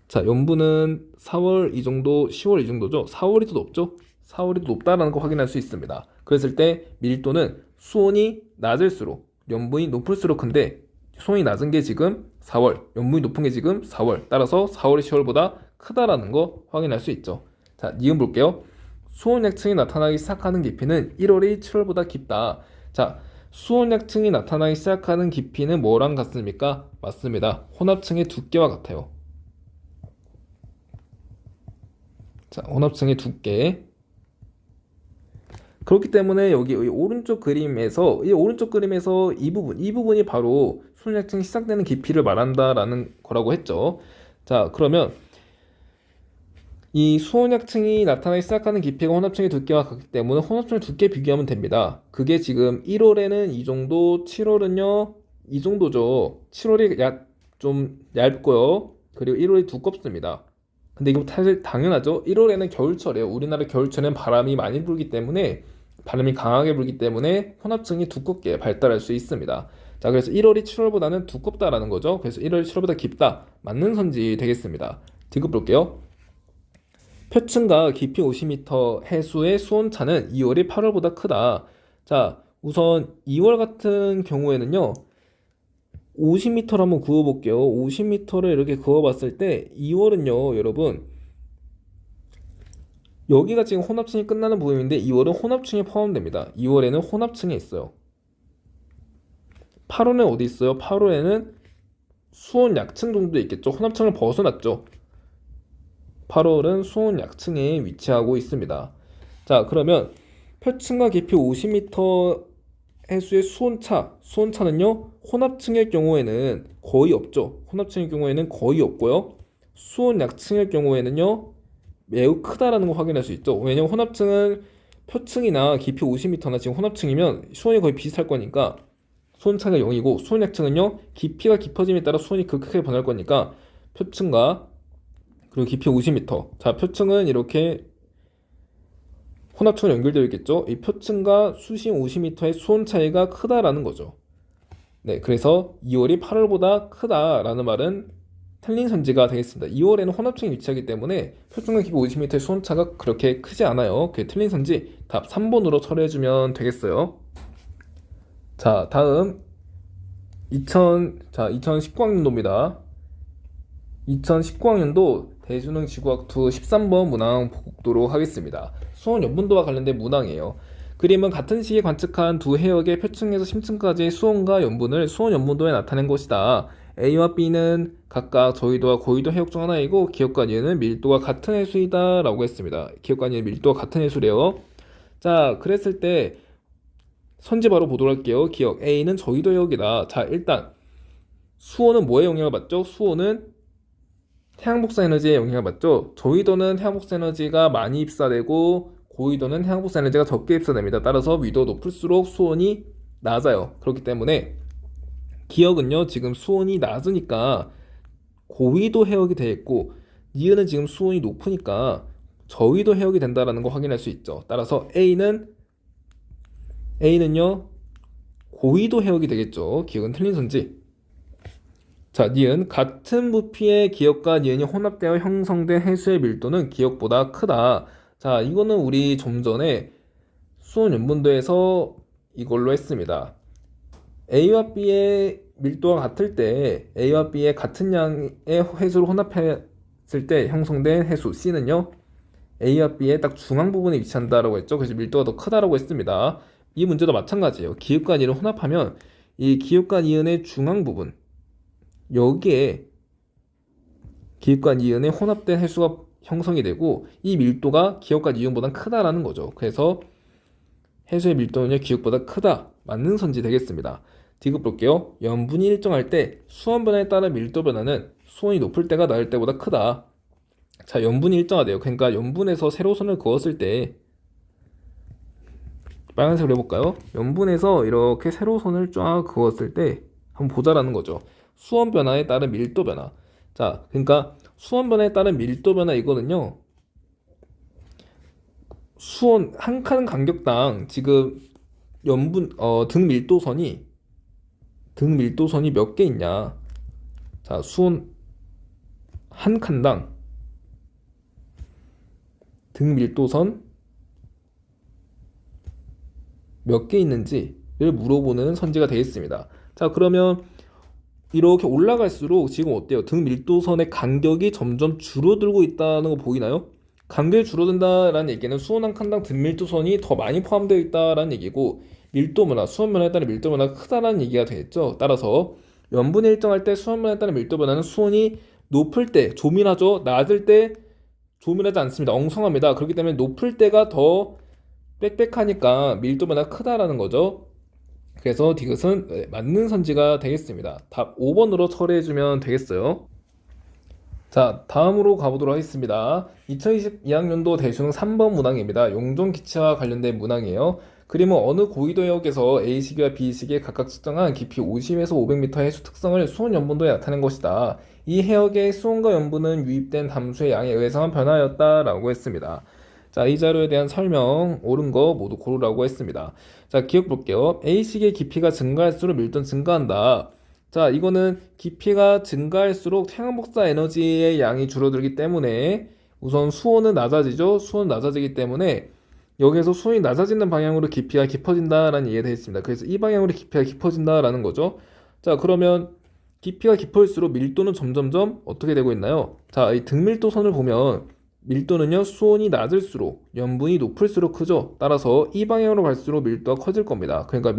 자, 연분은 4월 이 정도, 10월 이 정도죠. 4월이 더 높죠? 4월이 더 높다라는 거 확인할 수 있습니다. 그랬을 때 밀도는 수온이 낮을수록 연분이 높을수록 큰데 수온이 낮은 게 지금 4월, 연분이 높은 게 지금 4월. 따라서 4월이 10월보다 크다라는 거 확인할 수 있죠. 자, 니은 볼게요. 수온 약층이 나타나기 시작하는 깊이는 1월이 7월보다 깊다. 자, 수온 약층이 나타나기 시작하는 깊이는 뭐랑 같습니까? 맞습니다. 혼합층의 두께와 같아요. 자, 혼합층의 두께. 그렇기 때문에 여기 오른쪽 그림에서 이 부분이 바로 수온 약층이 시작되는 깊이를 말한다라는 거라고 했죠. 자, 그러면 이 수온 약층이 나타나기 시작하는 깊이가 혼합층의 두께와 같기 때문에 혼합층의 두께 비교하면 됩니다. 그게 지금 1월에는 이 정도, 7월은요 이 정도죠. 7월이 좀 얇고요. 그리고 1월이 두껍습니다. 근데 이거 사실 당연하죠. 1월에는 겨울철이에요. 우리나라 겨울철엔 바람이 많이 불기 때문에 바람이 강하게 불기 때문에 혼합층이 두껍게 발달할 수 있습니다. 자, 그래서 1월이 7월보다는 두껍다라는 거죠. 그래서 1월이 7월보다 깊다. 맞는 선지 되겠습니다. 디귿 볼게요. 표층과 깊이 50m 해수의 수온차는 2월이 8월보다 크다. 자, 우선 2월 같은 경우에는요. 50m를 한번 그어볼게요. 50m를 이렇게 그어봤을 때 2월은요, 여러분 여기가 지금 혼합층이 끝나는 부분인데 2월은 혼합층에 포함됩니다. 2월에는 혼합층에 있어요. 8월에는 어디 있어요? 8월에는 수온 약층 정도 있겠죠. 혼합층을 벗어났죠. 8월은 수온 약층에 위치하고 있습니다. 자, 그러면 표층과 깊이 50m 해수의 수온차는요, 혼합층의 경우에는 거의 없죠. 혼합층의 경우에는 거의 없고요. 수온 약층의 경우에는요, 매우 크다라는 걸 확인할 수 있죠. 왜냐면 혼합층은 표층이나 깊이 50m나 지금 혼합층이면 수온이 거의 비슷할 거니까 수온차가 0이고, 수온 약층은요, 깊이가 깊어짐에 따라 수온이 크게 변할 거니까 표층과 그리고 깊이 50m. 자, 표층은 이렇게 혼합층으로 연결되어 있겠죠. 이 표층과 수심 50m의 수온 차이가 크다라는 거죠. 네, 그래서 2월이 8월보다 크다라는 말은 틀린 선지가 되겠습니다. 2월에는 혼합층이 위치하기 때문에 표층과 깊이 50m의 수온 차가 그렇게 크지 않아요. 그게 틀린 선지 답 3번으로 처리해주면 되겠어요. 자, 다음 2019학년도입니다. 2019학년도 대수능 지구학 2 13번 문항 보도록 하겠습니다. 수온 연분도와 관련된 문항이에요. 그림은 같은 시기에 관측한 두 해역의 표층에서 심층까지의 수온과 연분을 수온 연분도에 나타낸 것이다. A와 B는 각각 저위도와 고위도 해역 중 하나이고 기역과 니은은 밀도가 같은 해수이다 라고 했습니다. 기역과 니은 밀도가 같은 해수래요. 자, 그랬을 때 선지 바로 보도록 할게요. 기역 A는 저위도 해역이다. 자, 일단 수온은 뭐에 영향을 받죠? 수온은 태양복사 에너지에 영향을 받죠. 저위도는 태양복사 에너지가 많이 입사되고 고위도는 태양복사 에너지가 적게 입사됩니다. 따라서 위도가 높을수록 수온이 낮아요. 그렇기 때문에 기역은요, 지금 수온이 낮으니까 고위도 해역이 되겠고, 니은은 지금 수온이 높으니까 저위도 해역이 된다는 거 확인할 수 있죠. 따라서 A는요 고위도 해역이 되겠죠. 기역은 틀린 선지. 자, 니은 같은 부피의 기역과 니은이 혼합되어 형성된 해수의 밀도는 기역보다 크다. 자, 이거는 우리 좀 전에 수온 연분도에서 이걸로 했습니다. A와 B의 밀도가 같을 때 A와 B의 같은 양의 해수를 혼합했을 때 형성된 해수 C는요, A와 B의 딱 중앙 부분에 위치한다라고 했죠. 그래서 밀도가 더 크다라고 했습니다. 이 문제도 마찬가지예요. 기역과 니은을 혼합하면 이 기역과 니은의 중앙 부분, 여기에 기역과 니은의 혼합된 해수가 형성이 되고 이 밀도가 기역과 니은보다 크다라는 거죠. 그래서 해수의 밀도는요, 기역보다 크다. 맞는 선지 되겠습니다. 디귿 볼게요. 연분이 일정할 때 수온 변화에 따른 밀도 변화는 수온이 높을 때가 낮을 때보다 크다. 자, 연분이 일정하대요. 그러니까 연분에서 세로선을 그었을 때 빨간색으로 해볼까요? 연분에서 이렇게 세로선을 쫙 그었을 때 한번 보자라는 거죠. 수온 변화에 따른 밀도 변화. 자, 그러니까 수온 변화에 따른 밀도 변화 이거는요, 수온 한 칸 간격당 지금 등 밀도선이 몇 개 있냐? 자, 수온 한 칸당 등 밀도선 몇 개 있는지를 물어보는 선지가 되겠습니다. 자, 그러면 이렇게 올라갈수록 지금 어때요? 등 밀도선의 간격이 점점 줄어들고 있다는 거 보이나요? 간격이 줄어든다라는 얘기는 수온 한 칸당 등 밀도선이 더 많이 포함되어 있다라는 얘기고, 수온 변화에 따른 밀도 변화가 크다라는 얘기가 되겠죠. 따라서 염분이 일정할 때 수온 변화에 따른 밀도 변화는 수온이 높을 때 조밀하죠. 낮을 때 조밀하지 않습니다. 엉성합니다. 그렇기 때문에 높을 때가 더 빽빽하니까 밀도 변화가 크다라는 거죠. 그래서 디귿은 맞는 선지가 되겠습니다. 답 5번으로 처리해주면 되겠어요. 자, 다음으로 가보도록 하겠습니다. 2022학년도 대수능 3번 문항입니다. 용종 기체와 관련된 문항이에요. 그림은 어느 고위도 해역에서 A시기와 B시기에 각각 측정한 깊이 50에서 500m 해수 특성을 수온 염분도에 나타낸 것이다. 이 해역의 수온과 염분은 유입된 담수의 양에 의해서만 변화하였다라고 했습니다. 자, 이 자료에 대한 설명 옳은 거 모두 고르라고 했습니다. 자, 기억 볼게요. A식의 깊이가 증가할수록 밀도는 증가한다. 자, 이거는 깊이가 증가할수록 태양 복사 에너지의 양이 줄어들기 때문에 우선 수온은 낮아지죠. 수온은 낮아지기 때문에 여기에서 수온이 낮아지는 방향으로 깊이가 깊어진다라는 이해가 되어 있습니다. 그래서 이 방향으로 깊이가 깊어진다라는 거죠. 자, 그러면 깊이가 깊어질수록 밀도는 점점점 어떻게 되고 있나요? 자, 이 등밀도선을 보면 밀도는요, 수온이 낮을수록 염분이 높을수록 크죠. 따라서 이 방향으로 갈수록 밀도가 커질 겁니다. 그러니까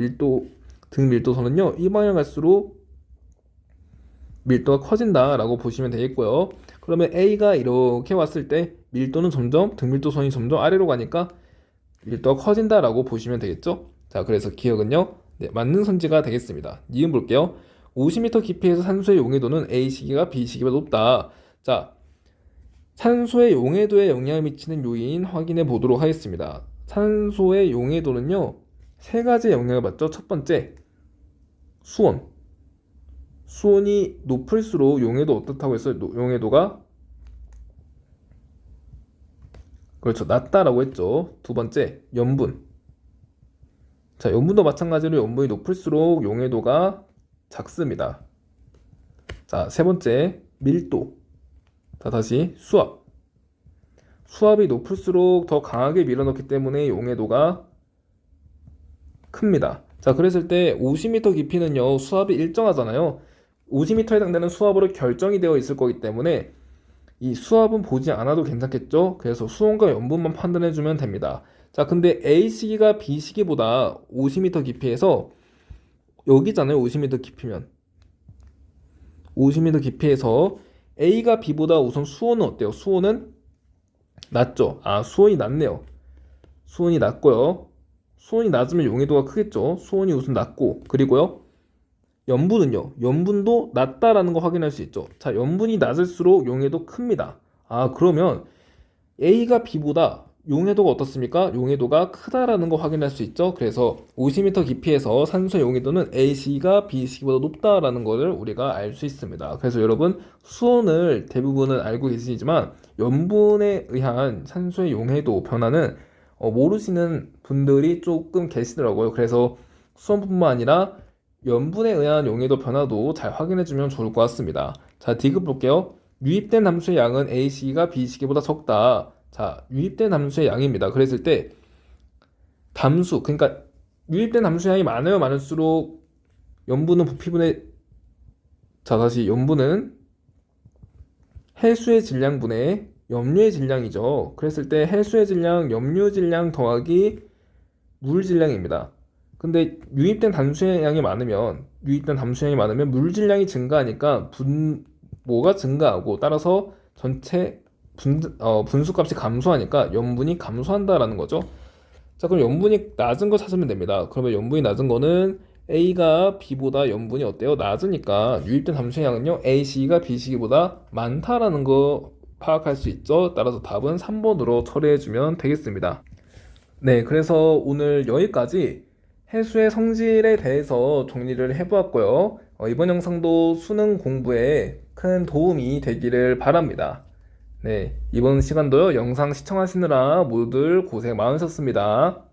등밀도선은요, 이 방향 갈수록 밀도가 커진다라고 보시면 되겠고요. 그러면 A가 이렇게 왔을 때 등밀도선이 점점 아래로 가니까 밀도가 커진다라고 보시면 되겠죠. 자, 그래서 기억은요, 네, 맞는 선지가 되겠습니다. 니은 볼게요. 50m 깊이에서 산소의 용해도는 A시기가 B시기보다 높다. 자, 산소의 용해도에 영향을 미치는 요인 확인해 보도록 하겠습니다. 산소의 용해도는요, 세 가지 영향을 받죠. 첫 번째, 수온. 수온이 높을수록 용해도 어떻다고 했어요? 용해도가 그렇죠, 낮다라고 했죠. 두 번째, 염분. 자, 염분도 마찬가지로 염분이 높을수록 용해도가 작습니다. 자, 세 번째, 밀도. 자, 다시 수압. 수압이 높을수록 더 강하게 밀어넣기 때문에 용해도가 큽니다. 자, 그랬을 때 50m 깊이는요, 수압이 일정하잖아요. 50m에 해당되는 수압으로 결정이 되어 있을 거기 때문에 이 수압은 보지 않아도 괜찮겠죠? 그래서 수온과 염분만 판단해주면 됩니다. 자, 근데 A시기가 B시기보다 50m 깊이에서 여기잖아요. 50m 깊이면 50m 깊이에서 A가 B보다 우선 수온은 어때요? 수온은 낮죠? 아, 수온이 낮네요. 수온이 낮고요. 수온이 낮으면 용해도가 크겠죠? 수온이 우선 낮고, 그리고요, 염분은요, 염분도 낮다라는 거 확인할 수 있죠. 자, 염분이 낮을수록 용해도 큽니다. 아, 그러면 A가 B보다 용해도가 어떻습니까? 용해도가 크다라는 거 확인할 수 있죠. 그래서 50m 깊이에서 산소의 용해도는 A시기가 B시기보다 높다라는 것을 우리가 알 수 있습니다. 그래서 여러분, 수온을 대부분은 알고 계시지만 염분에 의한 산소의 용해도 변화는 모르시는 분들이 조금 계시더라고요. 그래서 수온뿐만 아니라 염분에 의한 용해도 변화도 잘 확인해주면 좋을 것 같습니다. 자, 디귿 볼게요. 유입된 담수의 양은 A시기가 B시기보다 적다. 자, 유입된 담수의 양입니다. 그랬을 때 그러니까 유입된 담수의 양이 많아요, 많을수록 염분은 부피분의, 자, 다시 염분은 해수의 질량분의 염료의 질량이죠. 그랬을 때 해수의 질량, 염료 질량 더하기 물 질량입니다. 근데 유입된 담수의 양이 많으면 물 질량이 증가하니까 뭐가 증가하고, 따라서 전체 분수값이 감소하니까 염분이 감소한다라는 거죠. 자, 그럼 염분이 낮은 거 찾으면 됩니다. 그러면 염분이 낮은 거는 A가 B보다 염분이 어때요? 낮으니까 유입된 담수의 양은요, A시기가 B시기보다 많다라는 거 파악할 수 있죠. 따라서 답은 3번으로 처리해주면 되겠습니다. 네, 그래서 오늘 여기까지 해수의 성질에 대해서 정리를 해보았고요. 이번 영상도 수능 공부에 큰 도움이 되기를 바랍니다. 네, 이번 시간도요, 영상 시청하시느라 모두들 고생 많으셨습니다.